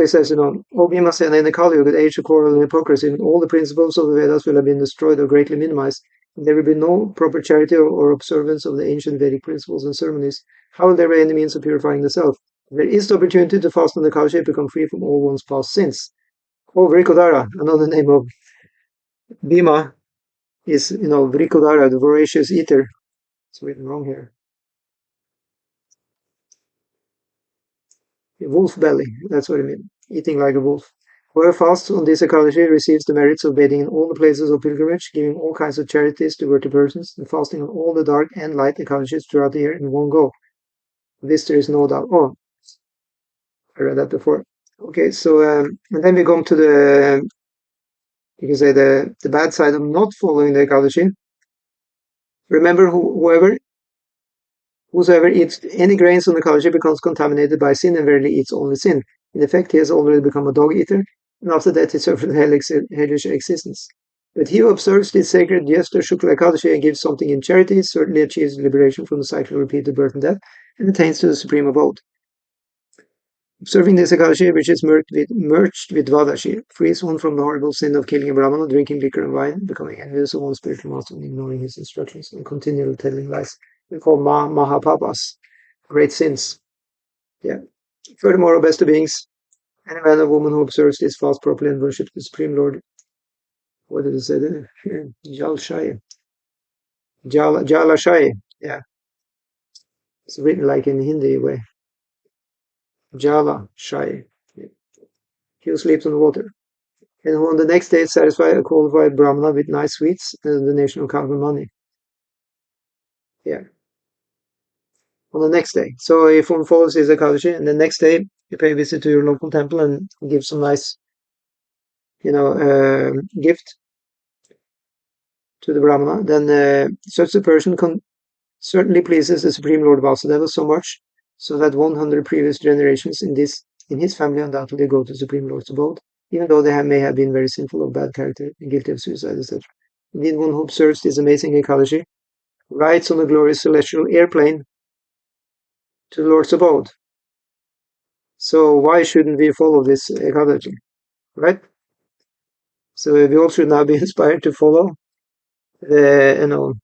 he says, O Bhimaseni in the Kali Yuga, the age of quarrel and hypocrisy, and all the principles of the Vedas will have been destroyed or greatly minimized. And there will be no proper charity or observance of the ancient Vedic principles and ceremonies. How will there be any means of purifying the self? There is the opportunity to fast on the Kali to become free from all one's past sins. Oh, Vrikodara, another name of Bhima is, Vrikodara, the voracious eater. It's written wrong here. Wolf belly, that's what I mean. Eating like a wolf. Whoever fasts on this Ekadashi receives the merits of bathing in all the places of pilgrimage, giving all kinds of charities to worthy persons, and fasting on all the dark and light Ekadashis throughout the year in one go. This there is no doubt. Oh, I read that before. Okay, so and then we come to you can say the bad side of not following the Ekadashi. Remember, whosoever eats any grains on the Ekadashi becomes contaminated by sin and verily eats only sin. In effect, he has already become a dog eater, and after that he suffers hellish existence. But he who observes this sacred Jyeshta Shukla Ekadashi and gives something in charity certainly achieves liberation from the cycle of repeated birth and death and attains to the supreme abode. Observing this Ekadashi, which is merged with Vadashi, frees one from the horrible sin of killing a Brahmana, drinking liquor and wine, becoming envious of one's spiritual master and ignoring his instructions, and continually telling lies. We call Mahapapas, great sins. Yeah. Furthermore, O best of beings, any man or woman who observes this fast properly and worships the Supreme Lord, what did it say there? Jalshai. Jalashai. Yeah. It's written like in Hindi way. Jalashai. Yeah. He who sleeps on the water. And who on the next day satisfy a qualified Brahmana with nice sweets and the nation of Kava money. Yeah. On the next day. So if one follows his Ekadashi, and the next day you pay a visit to your local temple and give some nice, gift to the Brahmana, then such a person certainly pleases the Supreme Lord Vasudeva so much, so that 100 previous generations in his family undoubtedly go to Supreme Lord's abode, even though they may have been very sinful, of bad character, and guilty of suicide, etc. Indeed, one who observes this amazing Ekadashi rides on a glorious celestial airplane to the Lord's abode. So why shouldn't we follow this Ekadashi, right? So we all should now be inspired to follow the,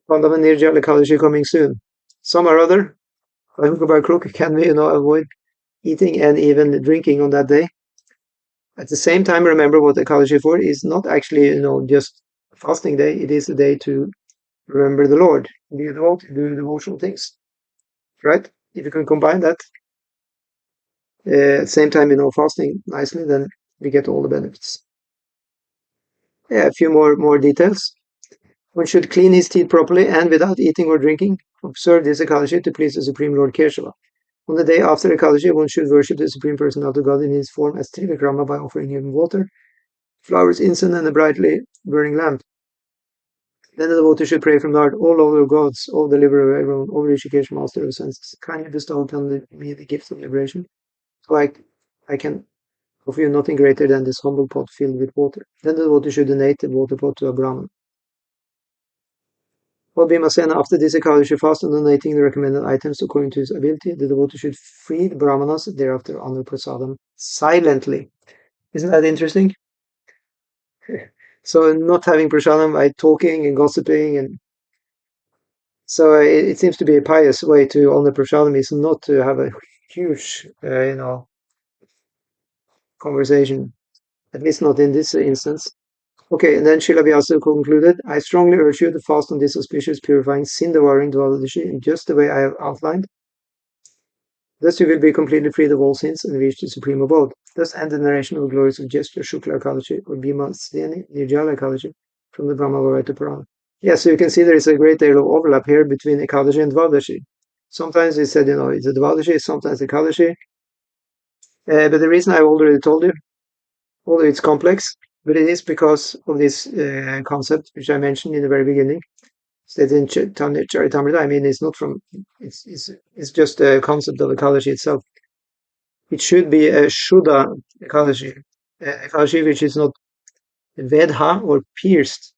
Pandava Nirjala Ekadashi coming soon. Some or other, by hook or by crook, can we, avoid eating and even drinking on that day. At the same time, remember what Ekadashi for is not actually, just a fasting day. It is a day to remember the Lord, be devoted, do devotional things, right? If you can combine that, at the same time, fasting nicely, then we get all the benefits. Yeah, a few more details. One should clean his teeth properly and without eating or drinking. Observe this Ekadashi to please the Supreme Lord Keshava. On the day after Ekadashi, one should worship the Supreme Personality of God in his form as Trivikrama by offering him water, flowers, incense, and a brightly burning lamp. Then the devotee should pray from the heart, O Lord of gods, O deliverer of everyone, O Rishikesh, master of senses, kindly bestow upon me the gift of liberation, so I can offer you nothing greater than this humble pot filled with water. Then the devotee should donate the water pot to a Brahman. O Bhimasena, after this Ekādaśī fast and donating the recommended items according to his ability, the devotee should free the Brahmanas thereafter honor prasadam silently. Isn't that interesting? So not having prasadam by talking and gossiping, and so it seems to be a pious way to honor prasadam is not to have a huge, conversation. At least not in this instance. Okay, and then Srila Vyasa concluded, I strongly urge you to fast on this auspicious, purifying, sin-devouring Dvadashi in just the way I have outlined. Thus you will be completely freed of all sins and reach the supreme abode. Thus end the narration of the glories of gesture Shukla Ekadashi or Bhimaseni Ekadasi from the Brahma Bhagavata Purana. Yeah, so you can see there is a great deal of overlap here between Ekadashi and Dvadashi. Sometimes it's said, it's a Dvadashi, sometimes Ekadashi. But the reason I already told you, although it's complex, but it is because of this concept which I mentioned in the very beginning. Stated in Charitamrita. I mean, it's not from. It's just a concept of Ekadashi itself. It should be a Shuddha Ekadashi, Ekadashi which is not vedha or pierced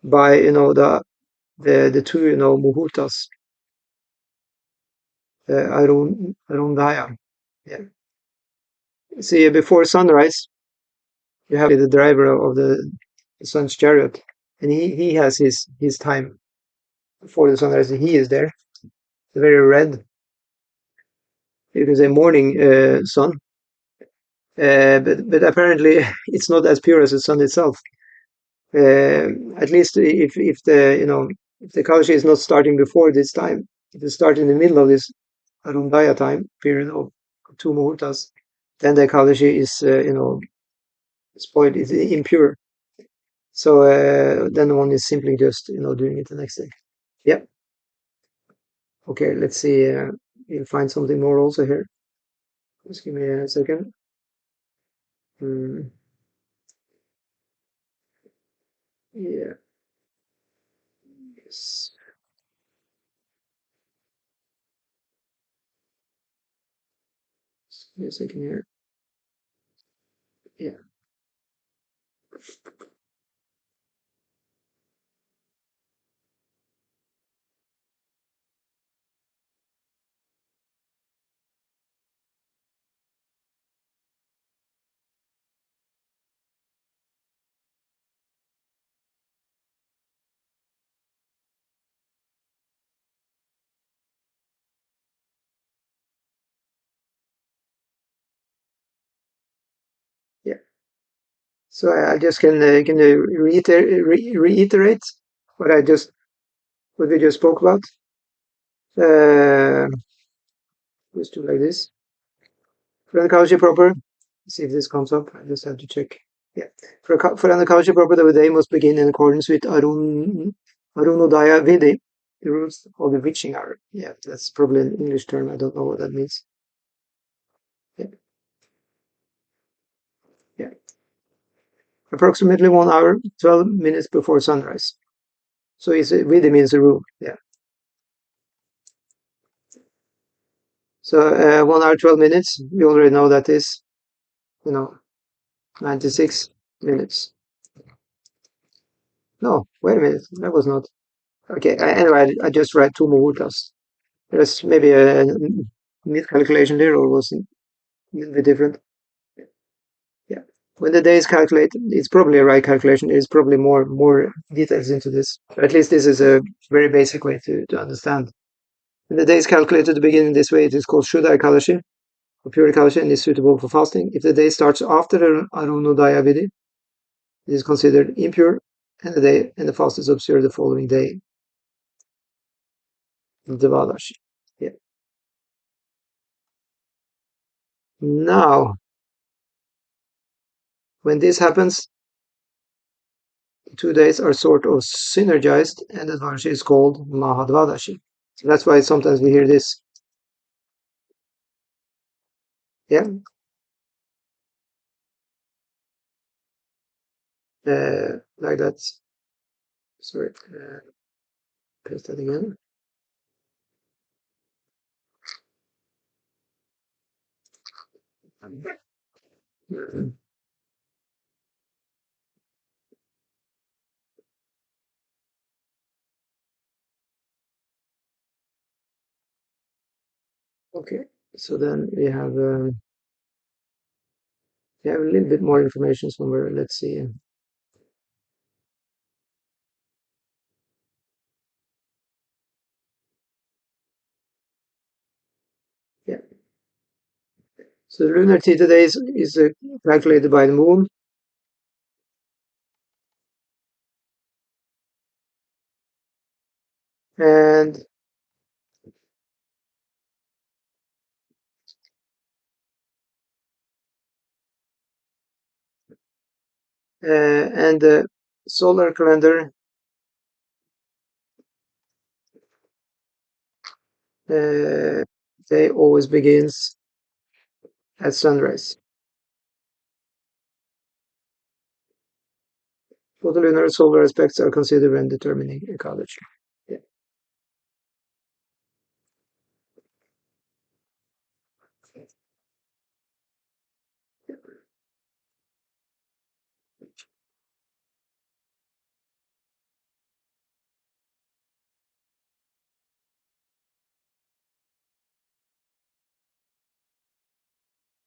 by the two muhurtas, Arunodaya. Yeah. See, before sunrise, you have the driver of the sun's chariot, and he has his time before the sunrise. He is there, the very red, you can say morning sun. But apparently it's not as pure as the sun itself. At least if the Kalashi is not starting before this time, if it starts in the middle of this Arundaya time period of two muhurtas, then the Kalashi is spoiled, is impure. So then one is simply just doing it the next day. Yep. Okay, let's see. We'll find something more also here. Just give me a second. Yeah. Yes. Just give me a second here. Yeah. Yeah. So I just can reiterate what we just spoke about. Uh, let's do like this. For an Ekadashi proper, see if this comes up. I just have to check. Yeah. For an Ekadashi proper, the day must begin in accordance with Arunodaya Vidi, the rules of the witching hour. Yeah, that's probably an English term. I don't know what that means. Yeah. Yeah. Approximately 1 hour, 12 minutes before sunrise. So Vidi means a rule. Yeah. So 1 hour, 12 minutes, we already know that is, 96 minutes. No, wait a minute, that was not. Okay, anyway, I just write two muhurtas. There's maybe a miscalculation there, or was a little bit different. Yeah. When the day is calculated, it's probably a right calculation. There's probably more details into this. But at least this is a very basic way to understand. When the day is calculated to begin in this way, it is called Shuddha Ekadashi, or pure Ekadashi, and is suitable for fasting. If the day starts after Arunodaya Vidhi, it is considered impure, and the fast is observed the following day, Devadashi. Yeah. Now, when this happens, 2 days are sort of synergized, and the Dvadashi is called Mahadvadashi. So that's why sometimes we hear this. Yeah. like that. Sorry, paste that again. Okay, so then we have a little bit more information somewhere. Let's see. Yeah. So the lunar theta days is calculated by the moon. And the solar calendar day always begins at sunrise. Both the lunar and solar aspects are considered when determining Ekādaśī. Yeah.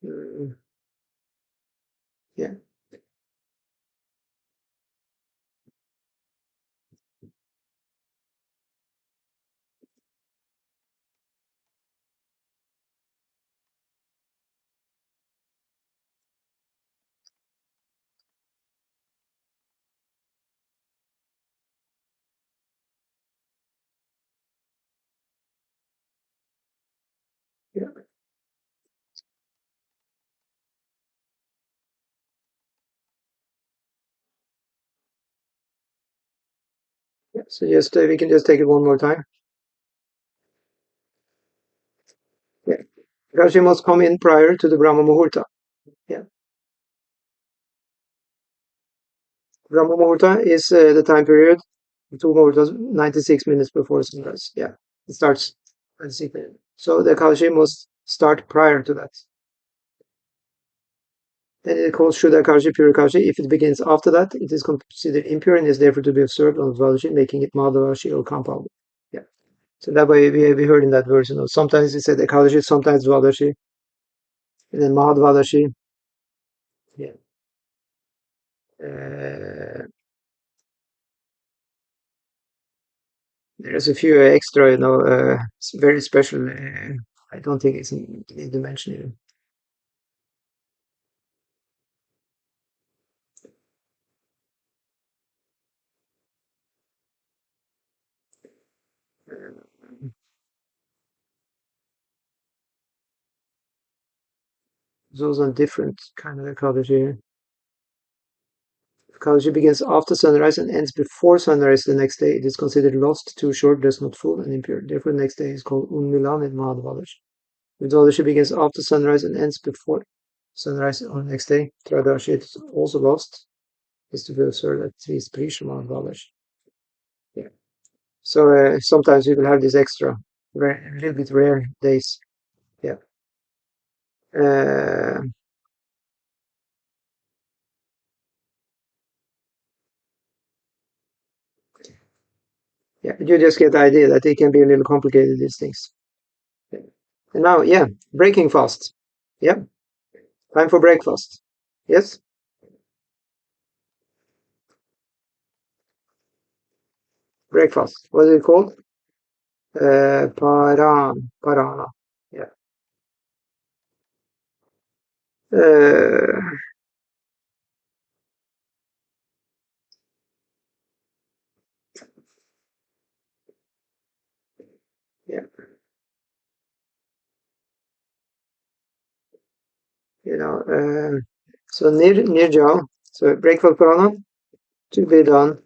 Yeah. Yeah. Yeah. So just we can just take it one more time. Yeah. Ekādaśī must come in prior to the Brahma Muhurta. Yeah. Brahma Muhurta is the time period. Two Muhurtas 96 minutes before sunrise. Yeah. It starts 96 minutes. So the Ekādaśī must start prior to that. And it is called Shuddha Ekādaśī, pure Ekādaśī. If it begins after that, it is considered impure and is therefore to be observed on Dvadashi, making it Madhavashi or compound. Yeah. So that way we heard in that verse, sometimes it said Ekādaśī, sometimes Dvadashi, and then Mahadvadashi. Yeah. There's a few extra, it's very special. I don't think it's need to mention it. There's also a different kind of Ekādaśī. If Ekādaśī begins after sunrise and ends before sunrise the next day, it is considered lost, too short, thus not full, and impure. Therefore, the next day is called Unmilan and Mahadvadashi. If Dvadashi begins after sunrise and ends before sunrise on the next day, Tradashi is also lost, is to be observed at three Prisha Mahadvadashi. Yeah. So sometimes we will have these extra, a little bit rare days. Yeah. Uh, yeah, you just get the idea that they can be a little complicated, these things. Yeah. And now, yeah, breaking fast. Yeah, time for breakfast. Yes, breakfast. What is it called? Parana. Yeah. Uh, yeah, so Nirjal, so breakfast parana to be done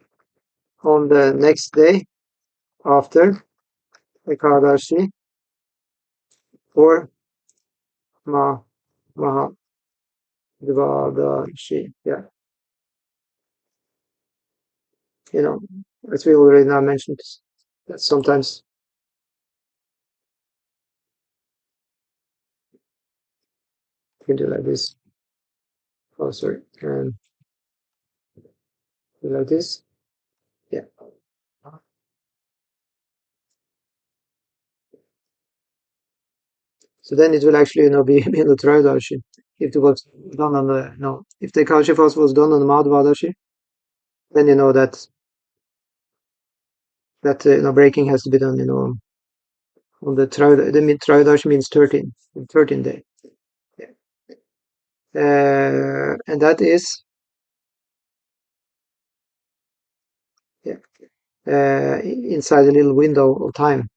on the next day after Ekadashi or Mahadvadashi. Yeah. as we already now mentioned, that sometimes you can do like this. Oh, sorry. Do like this. Yeah. So then it will actually, be in the Triodashi. If it was done on the, if the Ekādaśī fast was done on the Madhvadashi, then that breaking has to be done, on the Triodashi means 13 day. Yeah. And that is, inside a little window of time.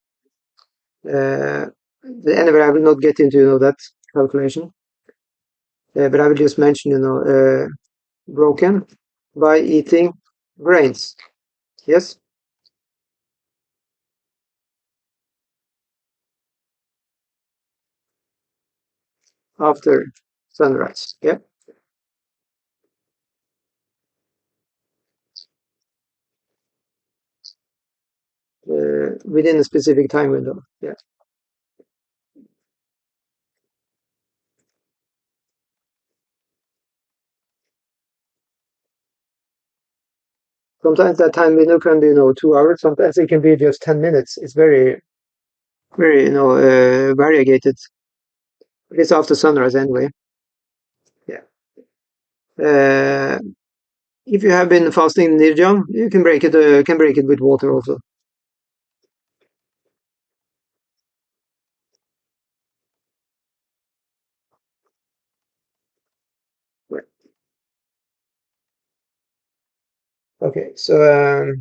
Anyway, I will not get into, that calculation. But I will just mention, broken by eating grains. Yes? After sunrise. Yeah? Within a specific time window. Yeah. Sometimes that time window can be, 2 hours. Sometimes it can be just 10 minutes. It's very, very, variegated. It's after sunrise anyway. Yeah. If you have been fasting nirjam, you can break it with water also. Right. Okay, so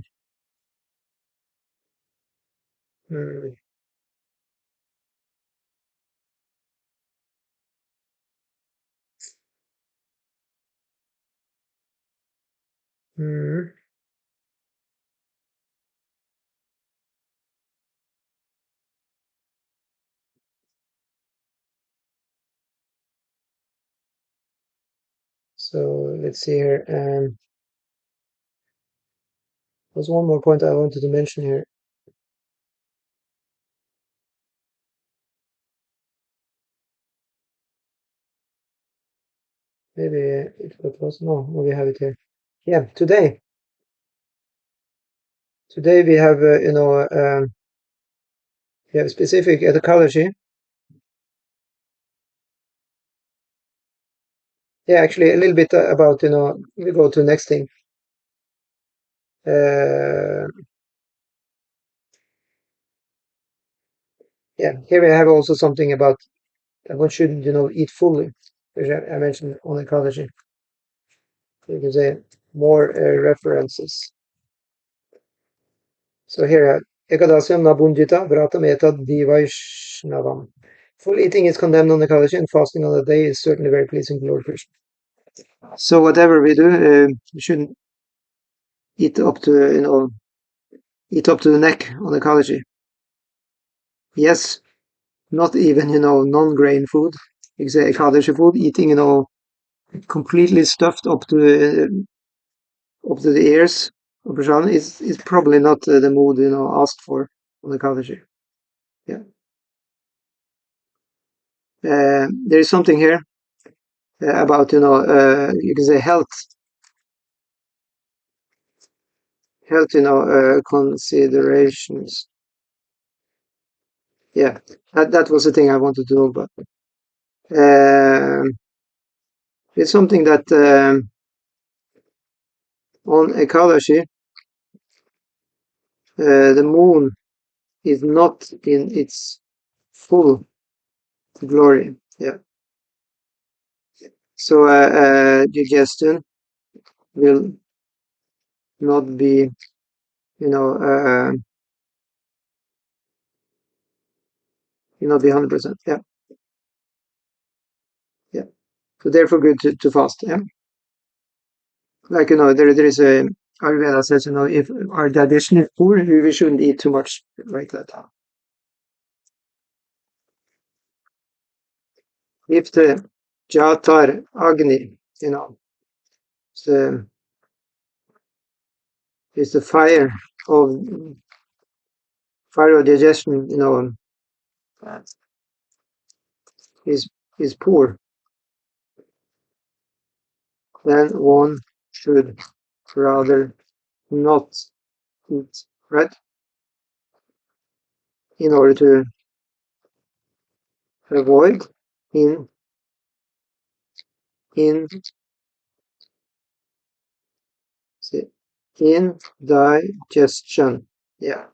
hmm, hmm. So let's see here. There's one more point I wanted to mention here. Maybe it was no, we have it here. Yeah, today we have we have specific Ekādaśī. Yeah, actually a little bit about we go to the next thing. Uh, yeah, here we have also something about that one shouldn't eat fully, which I mentioned on Ekādaśī. You can say more references. So here, Ekadasyam Nabunjita Vratam Etad Divaishnavam. Full eating is condemned on Ekadashi, and fasting on the day is certainly very pleasing to Lord Krishna. So whatever we do, we shouldn't eat up to eat up to the neck on Ekadashi. Yes, not even non-grain food. You can say Ekadashi food, eating completely stuffed up to the ears of Prashant is probably not the mood asked for on Ekadashi. Yeah. There is something here about you can say health considerations. Yeah, that was the thing I wanted to talk about. It's something that on Ekadashi the moon is not in its full glory. Yeah, so digestion will not be you know uh, will not be 100%. Yeah, yeah. So therefore, good to fast. Yeah, like there is a Ayurveda says if our digestion is poor, we shouldn't eat too much like that. If the Jatar Agni, the is the fire of digestion, is poor, then one should rather not eat, right? In order to avoid indigestion, yeah,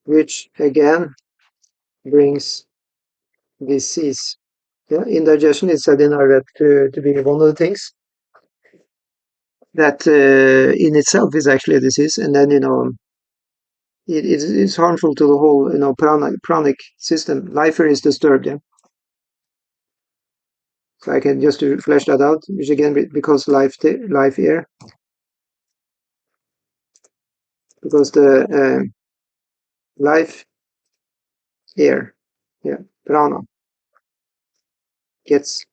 which again brings disease. Yeah, indigestion is said in Ayurveda to be one of the things that in itself is actually a disease, and then it's harmful to the whole pranic system. Life here is disturbed. Yeah, so I can just to flesh that out, which again because life here, because the life here, yeah, prana gets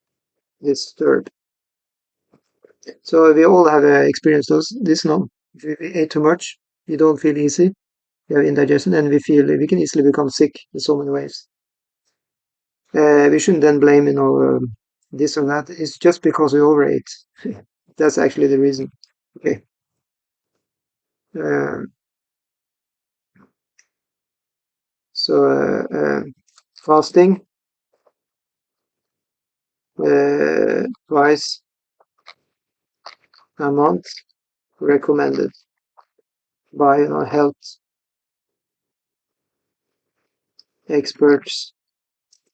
disturbed. So we all have experienced this now. If we ate too much, we don't feel easy. We have indigestion, and we can easily become sick in so many ways. We shouldn't then blame this or that. It's just because we overate. That's actually the reason. Okay. So fasting twice a month recommended by health experts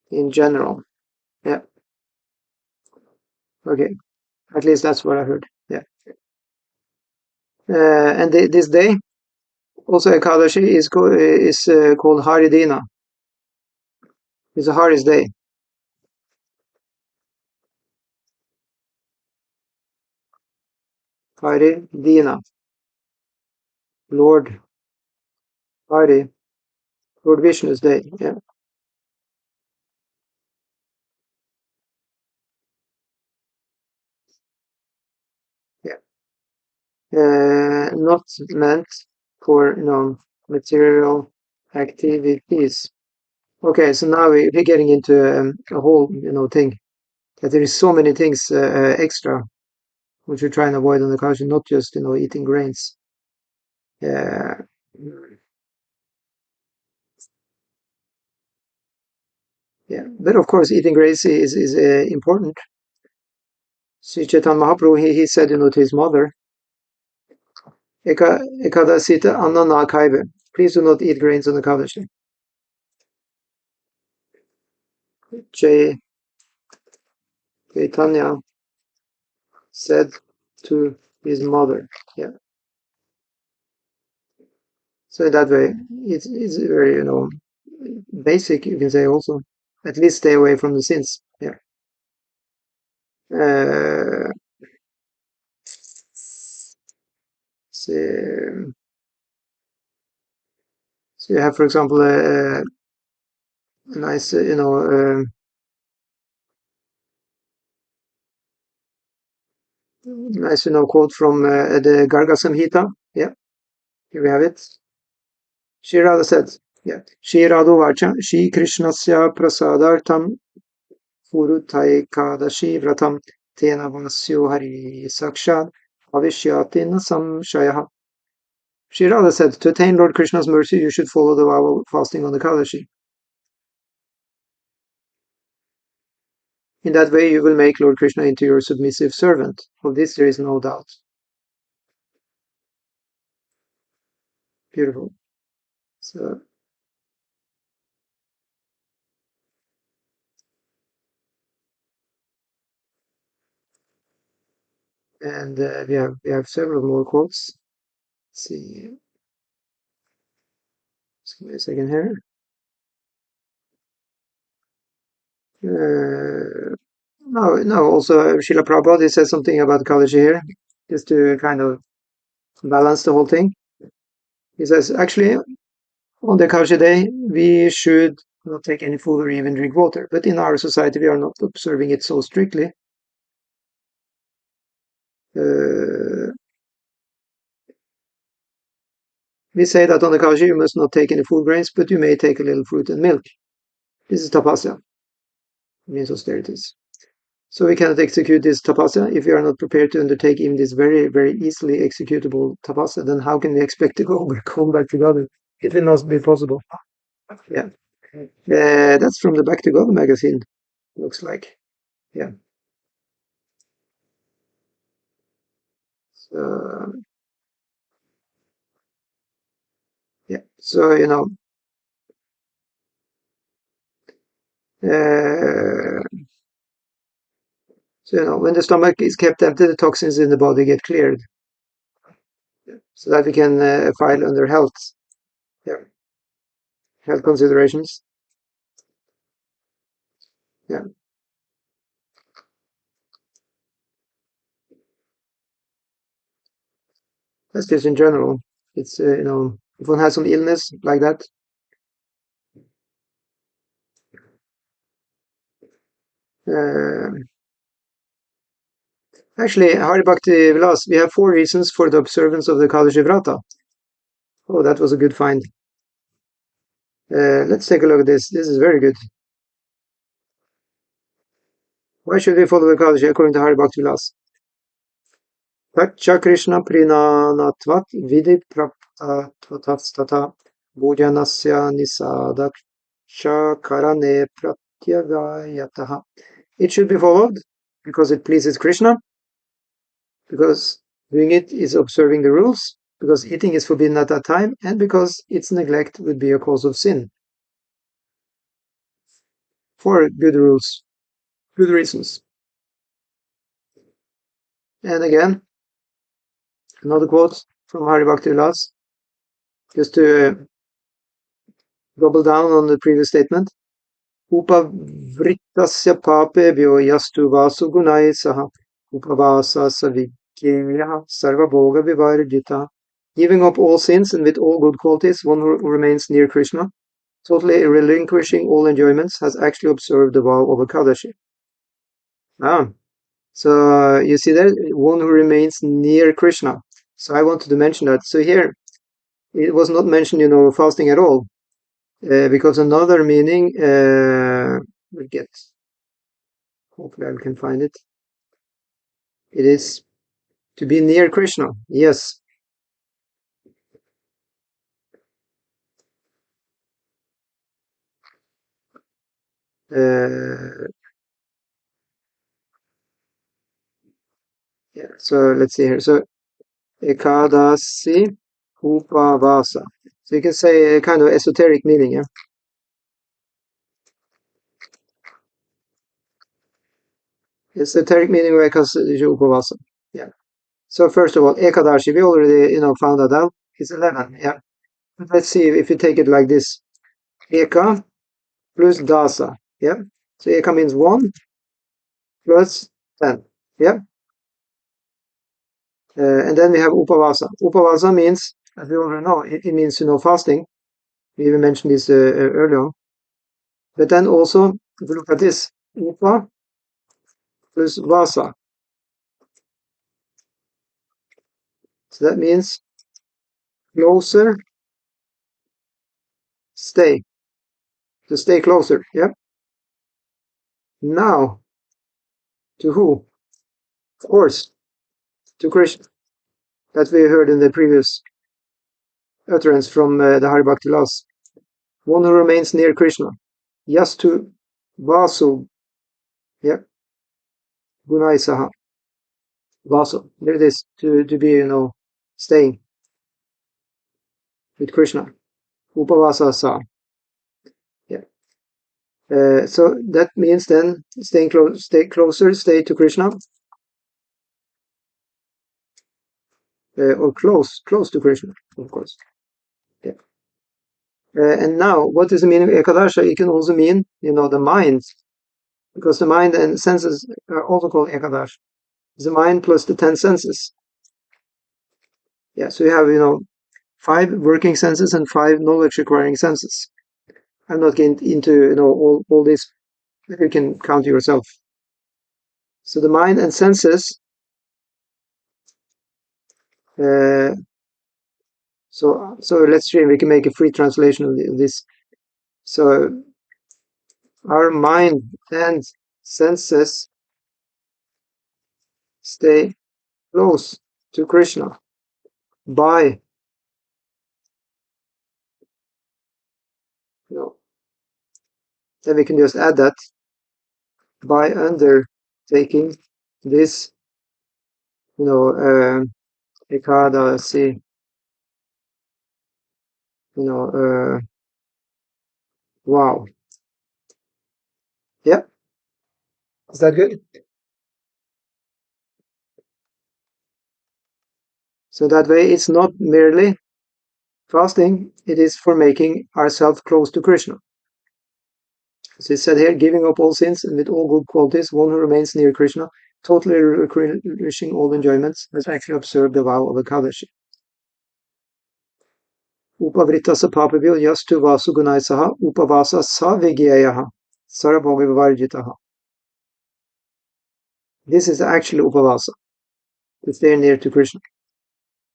in general. Yeah. Okay. At least that's what I heard. Yeah. And this day, also Ekādaśī is called Haridina. It's a Hari's day. Haridina. Lord Hari. Lord Vishnu's day. Yeah. Yeah. Not meant for material activities. Okay, so now we're getting into a whole thing that there is so many things extra which we try and avoid on the culture, not just eating grains. Yeah, but of course eating grains is important. Sri Chaitanya Mahaprabhu he said to his mother, Ekadasita anna na kaive. Please do not eat grains on the Ekadashi. Chaitanya said to his mother. Yeah. So that way, it's very basic. You can say also, at least stay away from the sins. Yeah. Uh, so, so you have, for example, a nice, nice, quote from the Garga Samhita. Yeah, here we have it. Shri Radha said, yeah, Shri Radho Vacha, Shri Krishnasya Prasadartam Furutai Ekādaśī Vratam Tena Vasyo Hari Sakshat Avishyatina Samshayaha. Shri Radha said, to attain Lord Krishna's mercy, you should follow the vow of fasting on the Ekadashi. In that way, you will make Lord Krishna into your submissive servant. Of this, there is no doubt. Beautiful. So, and we have several more quotes. Let's see. Just give me a second here. No. Also, Srila Prabhupada says something about Ekadashi here, just to kind of balance the whole thing. He says, actually, on the Ekadashi day, we should not take any food or even drink water. But in our society, we are not observing it so strictly. We say that on Ekādaśī you must not take any food grains, but you may take a little fruit and milk. This is tapasya, means austerities. So we cannot execute this tapasya if we are not prepared to undertake even this very, very easily executable tapasya. Then how can we expect to go back to God? It will not be possible. Yeah, that's from the Back to God magazine. Looks like, yeah. So, yeah. So when the stomach is kept empty, the toxins in the body get cleared, so that we can file under health. Yeah, health considerations. Yeah, that's just in general. It's if one has some illness like that. Actually, Hari Bhakti Vilas, we have 4 reasons for the observance of the Ekādaśī Vrata. Oh, that was a good find. Let's take a look at this. This is very good. Why should we follow the Ekādaśī according to Hari Bhakti Vilas? Taccha Krishna prinanatvat vidi praptatvatastata bhujanasya nisadaksha karane pratyagayataha. It should be followed because it pleases Krishna, because doing it is observing the rules, because eating is forbidden at that time, and because its neglect would be a cause of sin. 4 good rules, good reasons. And again, another quote from Hari Bhakti Vilas, just to double down on the previous statement. Upavrittasya papebhyo yastu vasu gunai saha upavasa savikya sarvabhoga vivarjita. Giving up all sins and with all good qualities, one who remains near Krishna, totally relinquishing all enjoyments, has actually observed the vow of Ekādaśī. So you see there, one who remains near Krishna. So I wanted to mention that. So here, it was not mentioned, fasting at all, because another meaning, we'll get, hopefully I can find it. It is to be near Krishna. Yes. Yeah. So let's see here. So Ekādaśī Upavasa. So you can say a kind of esoteric meaning, yeah. Esoteric meaning of Ekādaśī Upavasa. Yeah. So first of all, Ekādaśī, we already found that out. It's 11. Yeah. But let's see if you take it like this. Eka plus dasa. Yeah. So Eka means 1 plus 10. Yeah. And then we have Upavasa. Upavasa means, as we already know, it means fasting. We even mentioned this earlier on. But then also, if you look at this, Upa plus Vasa. So that means closer, stay. To stay closer. Yeah. Now, to who? Of course, to Krishna. That we heard in the previous utterance from the Hari Bhakti Vilas. One who remains near Krishna. Yastu Vasu. Yeah. Gunai Saha. Vasu. There it is. To be, staying with Krishna. Upavasa Sa. Yeah. So that means then stay closer, stay to Krishna. Or close to Krishna, of course. Yeah. And now, what is the meaning of Ekādaśī? It can also mean, the mind, because the mind and senses are also called Ekādaśī. The mind plus the 10 senses. Yeah, so you have, 5 working senses and 5 knowledge-acquiring senses. I'm not getting into, all this. You can count yourself. So the mind and senses So let's see, we can make a free translation of this. So our mind and senses stay close to Krishna by, then we can just add that, by undertaking this, Ekādaśī, wow. Yeah, is that good? So that way it's not merely fasting, it is for making ourselves close to Krishna. So it said here, giving up all sins and with all good qualities, one who remains near Krishna, totally relinquishing all enjoyments, has actually observed the vow of Ekādaśī. Upavrittasa papabhyo yastu vasu gunaisaha upavasa savigyayaha sarabhavivarjitaha. This is actually upavasa, to stay near to Krishna.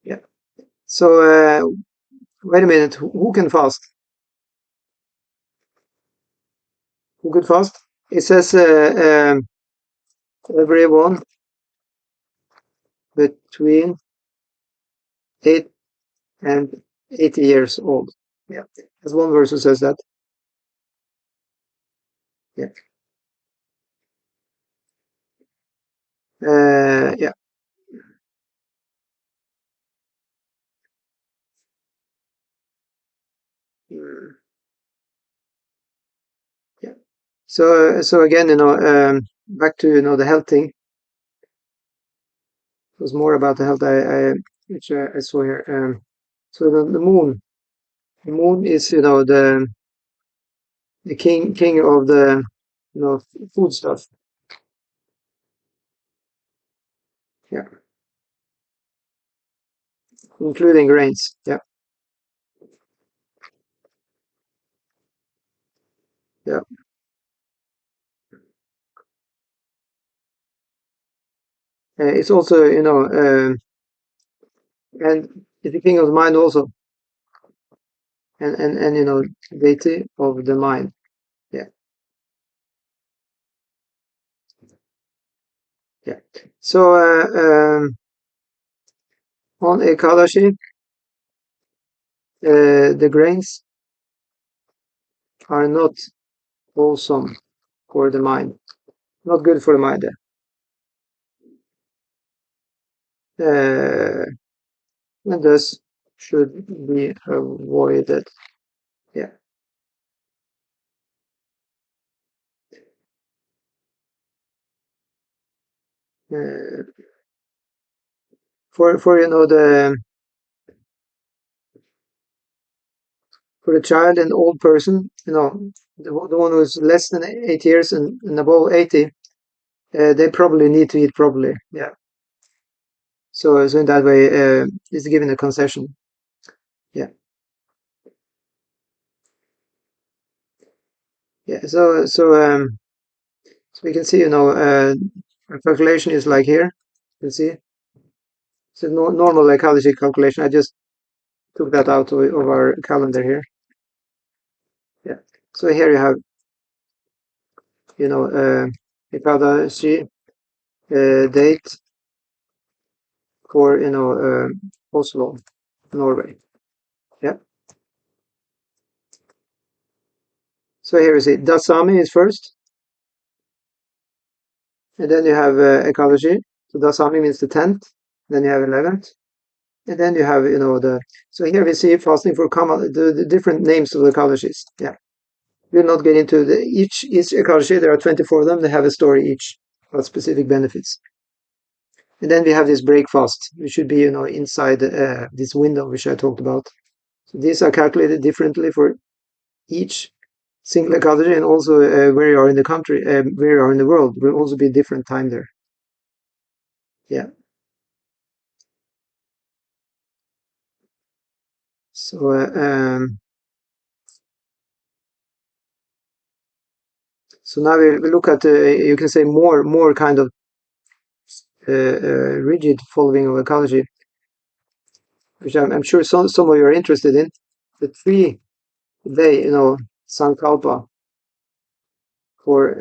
Yeah. So, wait a minute, who can fast? Who could fast? It says everyone between 8 and 80 years old. Yeah, there's one verse who says that. Yeah. Yeah. Mm, yeah. So again, back to the health thing. It was more about the health which I saw here. So the moon. The moon is the king of the food stuff. Yeah, including grains. Yeah, yeah. It's also and it's the king of the mind also, and deity of the mind. Yeah, yeah. So on Ekādaśī, the grains are not wholesome for the mind, not good for the mind. And thus should be avoided. Yeah. Uh, for the child and old person, the one who's less than 8 years and above 80, they probably need to eat properly. Yeah. So in that way, it's given a concession. Yeah. Yeah. So we can see, our calculation is like here. You can see it's a normal Ekādaśī calculation. I just took that out of our calendar here. Yeah. So here you have, Ekādaśī date for Oslo, Norway. Yeah. So here you see Dasami is first, and then you have Ekādaśī. So Dasami means the 10th. Then you have 11th, and then you have the. So here we see fasting for Kamada, the different names of the Ekādaśīs. Yeah. We'll not get into each Ekādaśī. There are 24 of them. They have a story each about specific benefits. And then we have this break fast, which should be inside this window which I talked about. So these are calculated differently for each single Ekādaśī, and also where you are in the country, where you are in the world, will also be a different time there. Yeah. So so now we look at you can say more kind of rigid following of Ekādaśī. which I'm sure some of you are interested in, the 3-day, Sankalpa for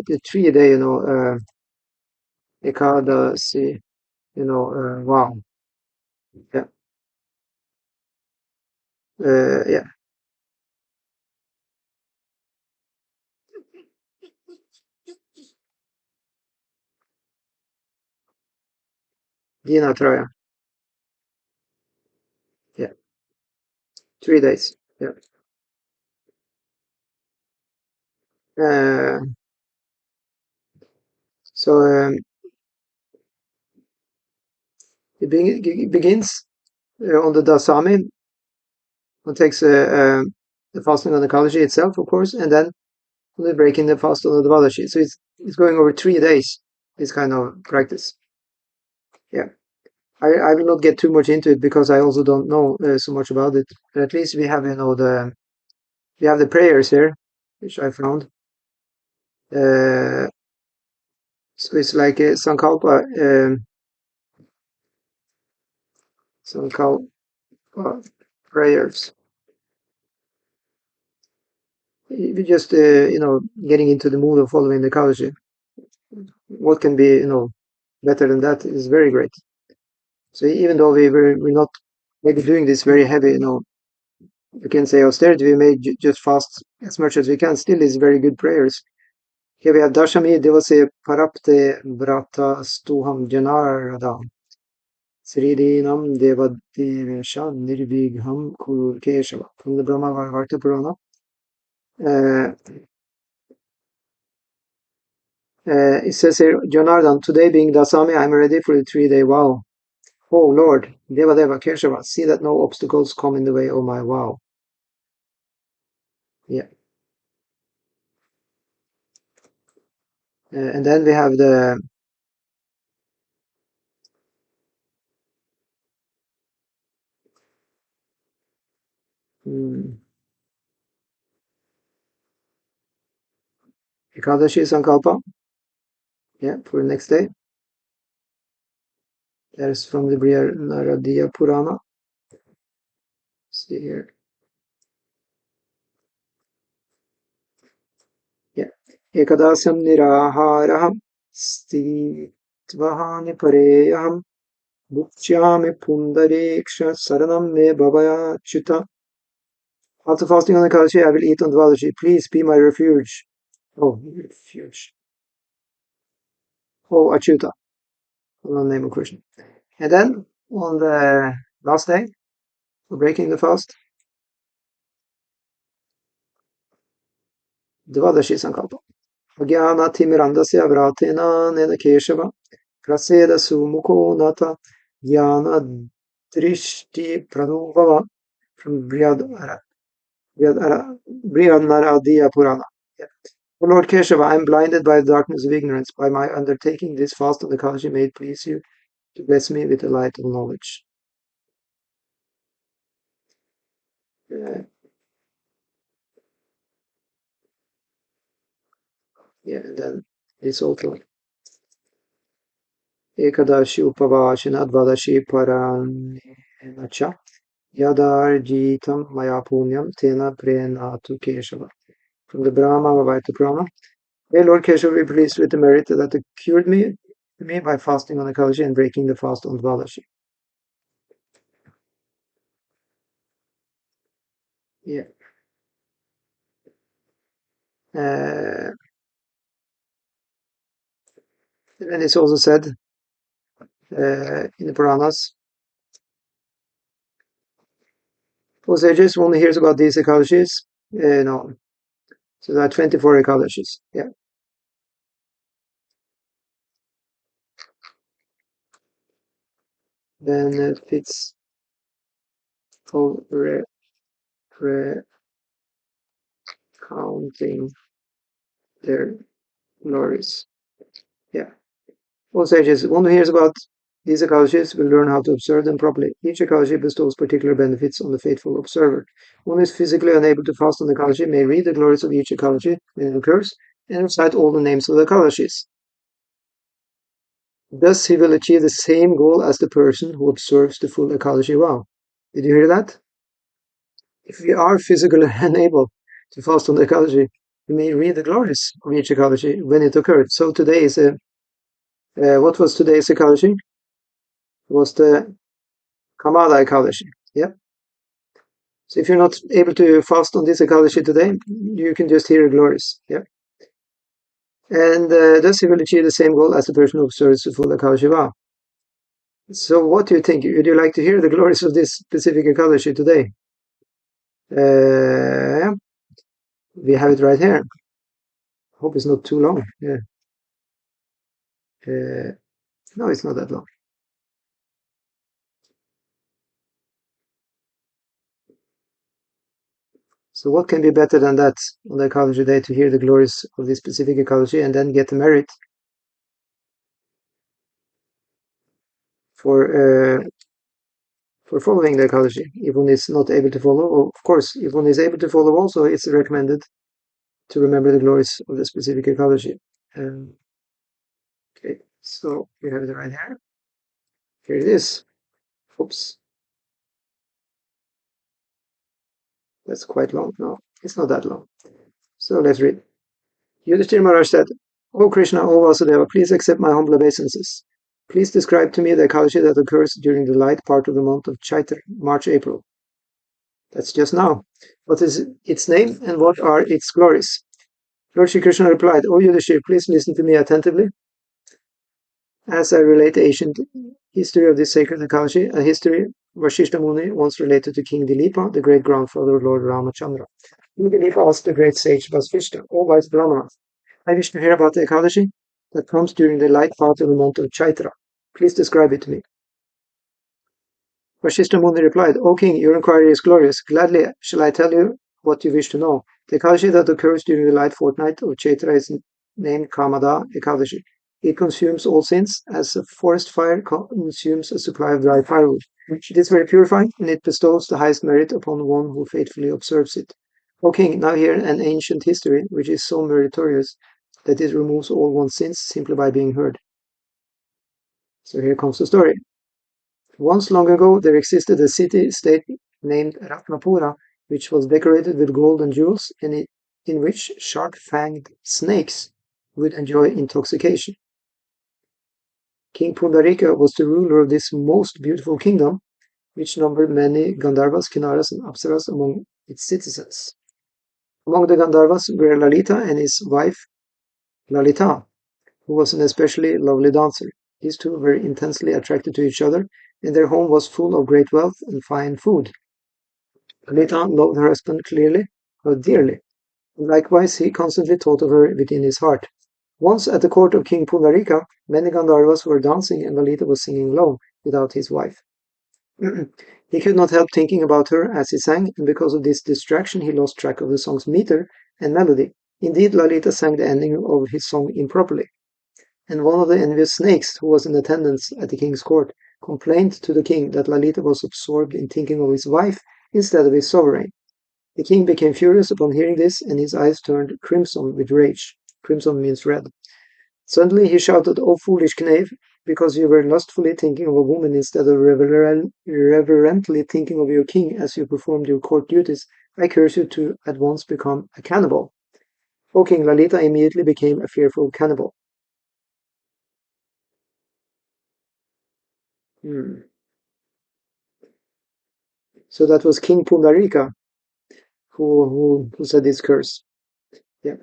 the 3-day, Ekādaśī, wow. Yeah. Yeah. Dinatraya. Yeah. 3 days. Yeah. So it begins on the Dasami. One takes the fasting on the Ekadashi itself, of course, and then breaking the fast on the Dvadashi. So it's going over 3 days, this kind of practice. Yeah. I will not get too much into it because I also don't know so much about it. But at least we have, we have the prayers here, which I found. So it's like a Sankalpa, prayers. We just, getting into the mood of following the Ekadashi. What can be, better than that is very great. So even though we're not maybe doing this very heavy, you can say austerity, we may just fast as much as we can. Still is very good prayers. Here we have Dashami Devase Parapte Vrata Stuham Janarada Sridinam Devadevesha Nirvigham Kuru Keshava from the Brahma Varta Purana. It says here, Janardan, today being Dasami, I'm ready for the 3-day vow. Oh Lord, Devadeva Keshava, see that no obstacles come in the way of my vow. Yeah. And then we have the Ekadashi Sankalpa. Yeah, for the next day. That is from the Naradiya Purana. See here. Yeah. Ekadasyam niraharaham stivahani pareyaham bhukchyami pundareksha saranam me bhavaya chuta. After fasting on the Ekadashi, I will eat on Dvadashi. Please be my refuge. Oh, refuge. Oh, Achyuta. In the name of Krishna. And then on the last day, for breaking the fast, Dvadashi Sankalpa. Agyana Timirandasya Vratena Nena Keshava Praseda Sumuko Nata Jnana Drishti Pranubhava from Brihadaradiya Purana. Yeah. O Lord Keshava, I am blinded by the darkness of ignorance. By my undertaking this fast of the Ekadashi, may it please you to bless me with the light of knowledge. Yeah, and then it's also Ekadashi Upavashina Dvadashi Paranenacha Yadarjitam Maya Punyam Tena Prenatu Keshava. From the Brahma Vaita Purana. May Lord Keshava be pleased with the merit that cured me by fasting on Ekadashi and breaking the fast on Dvadashi. Yeah. And it's also said in the Puranas. For sages, one hears about these Ekadashis. No. So there are 24 Ekadashis. Yeah. Then it's for recounting their glories. Yeah. All sages, one who hears about these Ekadashis will learn how to observe them properly. Each Ekadashi bestows particular benefits on the faithful observer. One who is physically unable to fast on the Ekadashi may read the glories of each Ekadashi when it occurs and recite all the names of the Ekadashis. Thus he will achieve the same goal as the person who observes the full Ekadashi vow. Did you hear that? If we are physically unable to fast on the Ekadashi, we may read the glories of each Ekadashi when it occurred. So today is what was today's Ekadashi? It was the Kamada Ekadashi. Yeah. So if you're not able to fast on this Ekadashi today, you can just hear the glories. Yeah. And thus he will achieve the same goal as the person who observes the full Ekadashi vow. So what do you think? Would you like to hear the glories of this specific Ekadashi today? We have it right here. Hope it's not too long. Yeah. No, it's not that long. So what can be better than that on the Ekadashi day to hear the glories of this specific Ekadashi and then get the merit for following the Ekadashi? If one is not able to follow, of course, if one is able to follow also, it's recommended to remember the glories of the specific Ekadashi. Okay, so we have it right here. Here it is. Oops. That's quite long. No, it's not that long. So let's read. Yudhishthira Maharaj said, O Krishna, O Vasudeva, please accept my humble obeisances. Please describe to me the Ekadashi that occurs during the light part of the month of Chaitra, March-April. That's just now. What is its name and what are its glories? Lord Shri Krishna replied, O Yudhishthira, please listen to me attentively. As I relate the ancient history of this sacred Ekadashi, a history Vashishta Muni once related to King Dilipa, the great grandfather of Lord Ramachandra. King Dilipa asked the great sage Vasishta, O wise Brahmana, I wish to hear about the Ekadashi that comes during the light part of the month of Chaitra. Please describe it to me. Vashishta Muni replied, O king, your inquiry is glorious. Gladly shall I tell you what you wish to know. The Ekadashi that occurs during the light fortnight of Chaitra is named Kamada Ekadashi. It consumes all sins as a forest fire consumes a supply of dry firewood. It is very purifying, and it bestows the highest merit upon one who faithfully observes it. O king, now hear an ancient history which is so meritorious that it removes all one's sins simply by being heard. So here comes the story. Once long ago, there existed a city-state named Ratnapura, which was decorated with gold and jewels, and in which sharp-fanged snakes would enjoy intoxication. King Pundarika was the ruler of this most beautiful kingdom, which numbered many Gandharvas, Kinnaras, and Apsaras among its citizens. Among the Gandharvas were Lalita and his wife Lalita, who was an especially lovely dancer. These two were intensely attracted to each other, and their home was full of great wealth and fine food. Lalita loved her husband dearly. Likewise, he constantly thought of her within his heart. Once at the court of King Pundarika, many Gandharvas were dancing and Lalita was singing alone, without his wife. He could not help thinking about her as he sang, and because of this distraction he lost track of the song's meter and melody. Indeed, Lalita sang the ending of his song improperly. And one of the envious snakes, who was in attendance at the king's court, complained to the king that Lalita was absorbed in thinking of his wife instead of his sovereign. The king became furious upon hearing this, and his eyes turned crimson with rage. Crimson means red. Suddenly he shouted, O foolish knave, because you were lustfully thinking of a woman instead of reverently thinking of your king as you performed your court duties, I curse you to at once become a cannibal. O king, Lalita immediately became a fearful cannibal. So that was King Pundarika who said this curse. Yeah.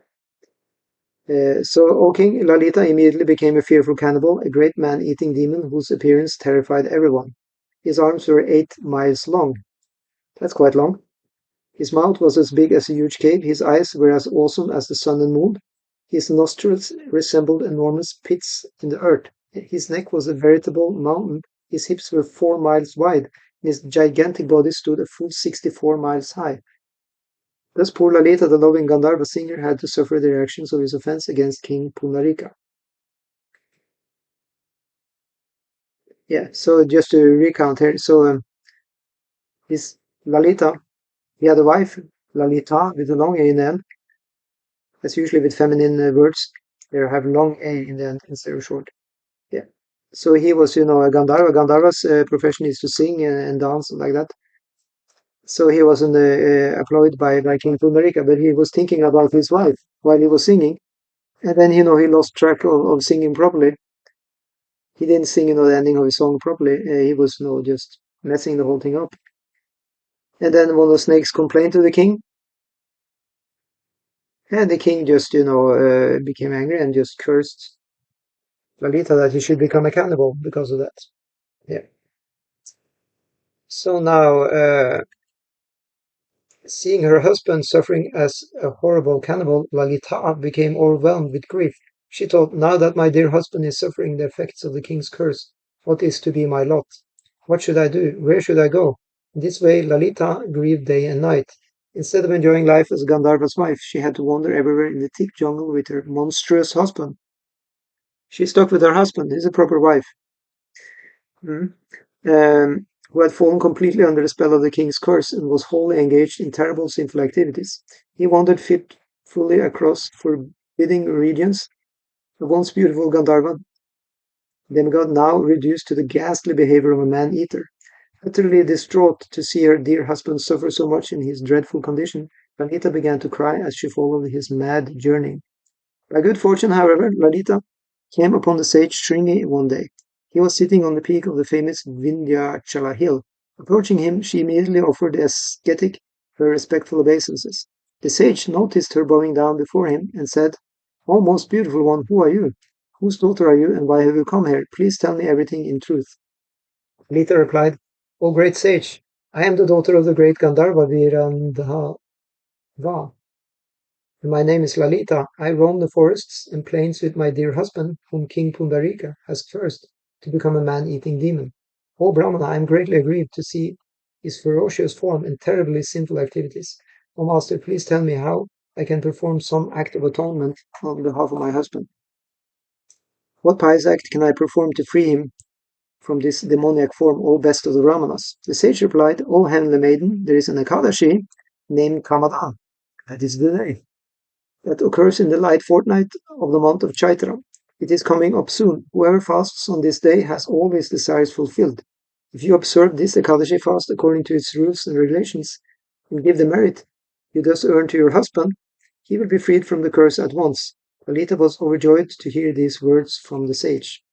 So, O king, Lalita immediately became a fearful cannibal, a great man-eating demon whose appearance terrified everyone. His arms were 8 miles long. That's quite long. His mouth was as big as a huge cave. His eyes were as awesome as the sun and moon. His nostrils resembled enormous pits in the earth. His neck was a veritable mountain. His hips were 4 miles wide. His gigantic body stood a full 64 miles high. Thus poor Lalita, the loving Gandharva singer, had to suffer the reactions of his offense against King Pundarika. Yeah, so just to recount here, so his Lalita, he had a wife, Lalita, with a long A in the end. That's usually with feminine words. They have long A in the end instead of short. Yeah. So he was, a Gandharva. Gandharva's profession is to sing and dance and like that. So he wasn't employed by King Pundarika, but he was thinking about his wife while he was singing. And then, he lost track of singing properly. He didn't sing, the ending of his song properly. He was, just messing the whole thing up. And then one of the snakes complained to the king. And the king just, became angry and just cursed Lalita that he should become a cannibal because of that. Yeah. So now, seeing her husband suffering as a horrible cannibal, Lalita became overwhelmed with grief. She thought, now that my dear husband is suffering the effects of the king's curse, what is to be my lot? What should I do? Where should I go? In this way, Lalita grieved day and night. Instead of enjoying life as Gandharva's wife, she had to wander everywhere in the thick jungle with her monstrous husband. She stuck with her husband. He's a proper wife. Mm. Who had fallen completely under the spell of the king's curse and was wholly engaged in terrible sinful activities. He wandered fitfully across forbidding regions. The once beautiful Gandharva demigod now reduced to the ghastly behavior of a man-eater. Utterly distraught to see her dear husband suffer so much in his dreadful condition, Lalita began to cry as she followed his mad journey. By good fortune, however, Lalita came upon the sage Shringi one day. He was sitting on the peak of the famous Vindhyachala hill. Approaching him, she immediately offered the ascetic her respectful obeisances. The sage noticed her bowing down before him and said, "O most beautiful one, who are you? Whose daughter are you, and why have you come here? Please tell me everything in truth." Lalita replied, "O great sage, I am the daughter of the great Gandharva Virandhava. My name is Lalita. I roam the forests and plains with my dear husband, whom King Pundarika has cursed to become a man-eating demon. O Brahmana, I am greatly aggrieved to see his ferocious form and terribly sinful activities. O Master, please tell me how I can perform some act of atonement on behalf of my husband. What pious act can I perform to free him from this demoniac form, O best of the Brahmanas?" The sage replied, "O heavenly maiden, there is an Ekādaśī named Kamada. That is the day that occurs in the light fortnight of the month of Chaitra. It is coming up soon. Whoever fasts on this day has all his desires fulfilled. If you observe this Ekadashi fast according to its rules and regulations, and give the merit you thus earn to your husband, he will be freed from the curse at once." Lalita was overjoyed to hear these words from the sage.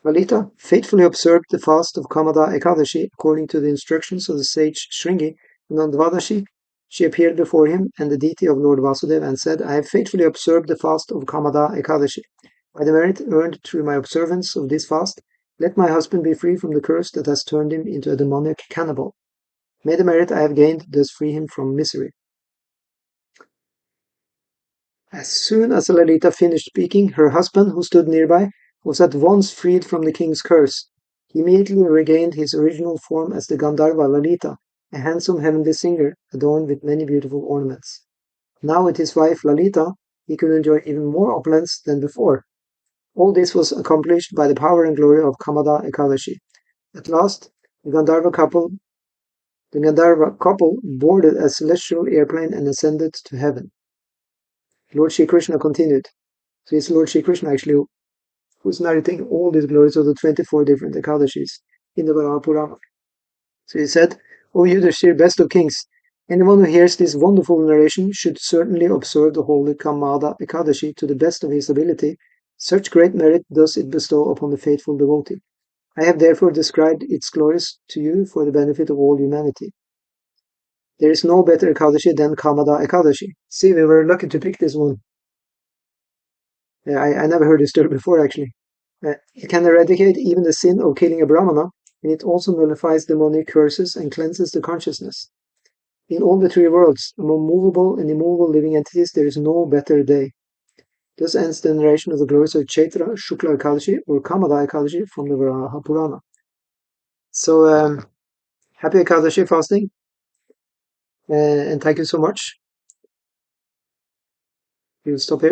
Lalita faithfully observed the fast of Kamada Ekadashi according to the instructions of the sage Shringi, and on Dvadashi she appeared before him and the deity of Lord Vasudeva and said, "I have faithfully observed the fast of Kamada Ekadashi. By the merit earned through my observance of this fast, let my husband be free from the curse that has turned him into a demoniac cannibal. May the merit I have gained thus free him from misery." As soon as Lalita finished speaking, her husband, who stood nearby, was at once freed from the king's curse. He immediately regained his original form as the Gandharva Lalita, a handsome heavenly singer adorned with many beautiful ornaments. Now with his wife Lalita, he could enjoy even more opulence than before. All this was accomplished by the power and glory of Kamada Ekadashi. At last, the Gandharva couple boarded a celestial airplane and ascended to heaven. Lord Shri Krishna continued. So it's Lord Shri Krishna actually who's narrating all these glories of the 24 different Ekadashis in the Varaha Purana. So he said, "O Yudhishthir, best of kings, anyone who hears this wonderful narration should certainly observe the holy Kamada Ekadashi to the best of his ability. Such great merit does it bestow upon the faithful devotee. I have therefore described its glories to you for the benefit of all humanity. There is no better Ekadashi than Kamada Ekadashi." See, we were lucky to pick this one. I never heard this story before, actually. It can eradicate even the sin of killing a Brahmana, and it also nullifies demonic curses and cleanses the consciousness. In all the three worlds, among movable and immovable living entities, there is no better day. Thus ends the narration of the glories of Chaitra, Shukla Ekadashi, or Kamada Ekadashi from the Varaha Purana. So, happy Ekadashi fasting, and thank you so much. We'll stop here.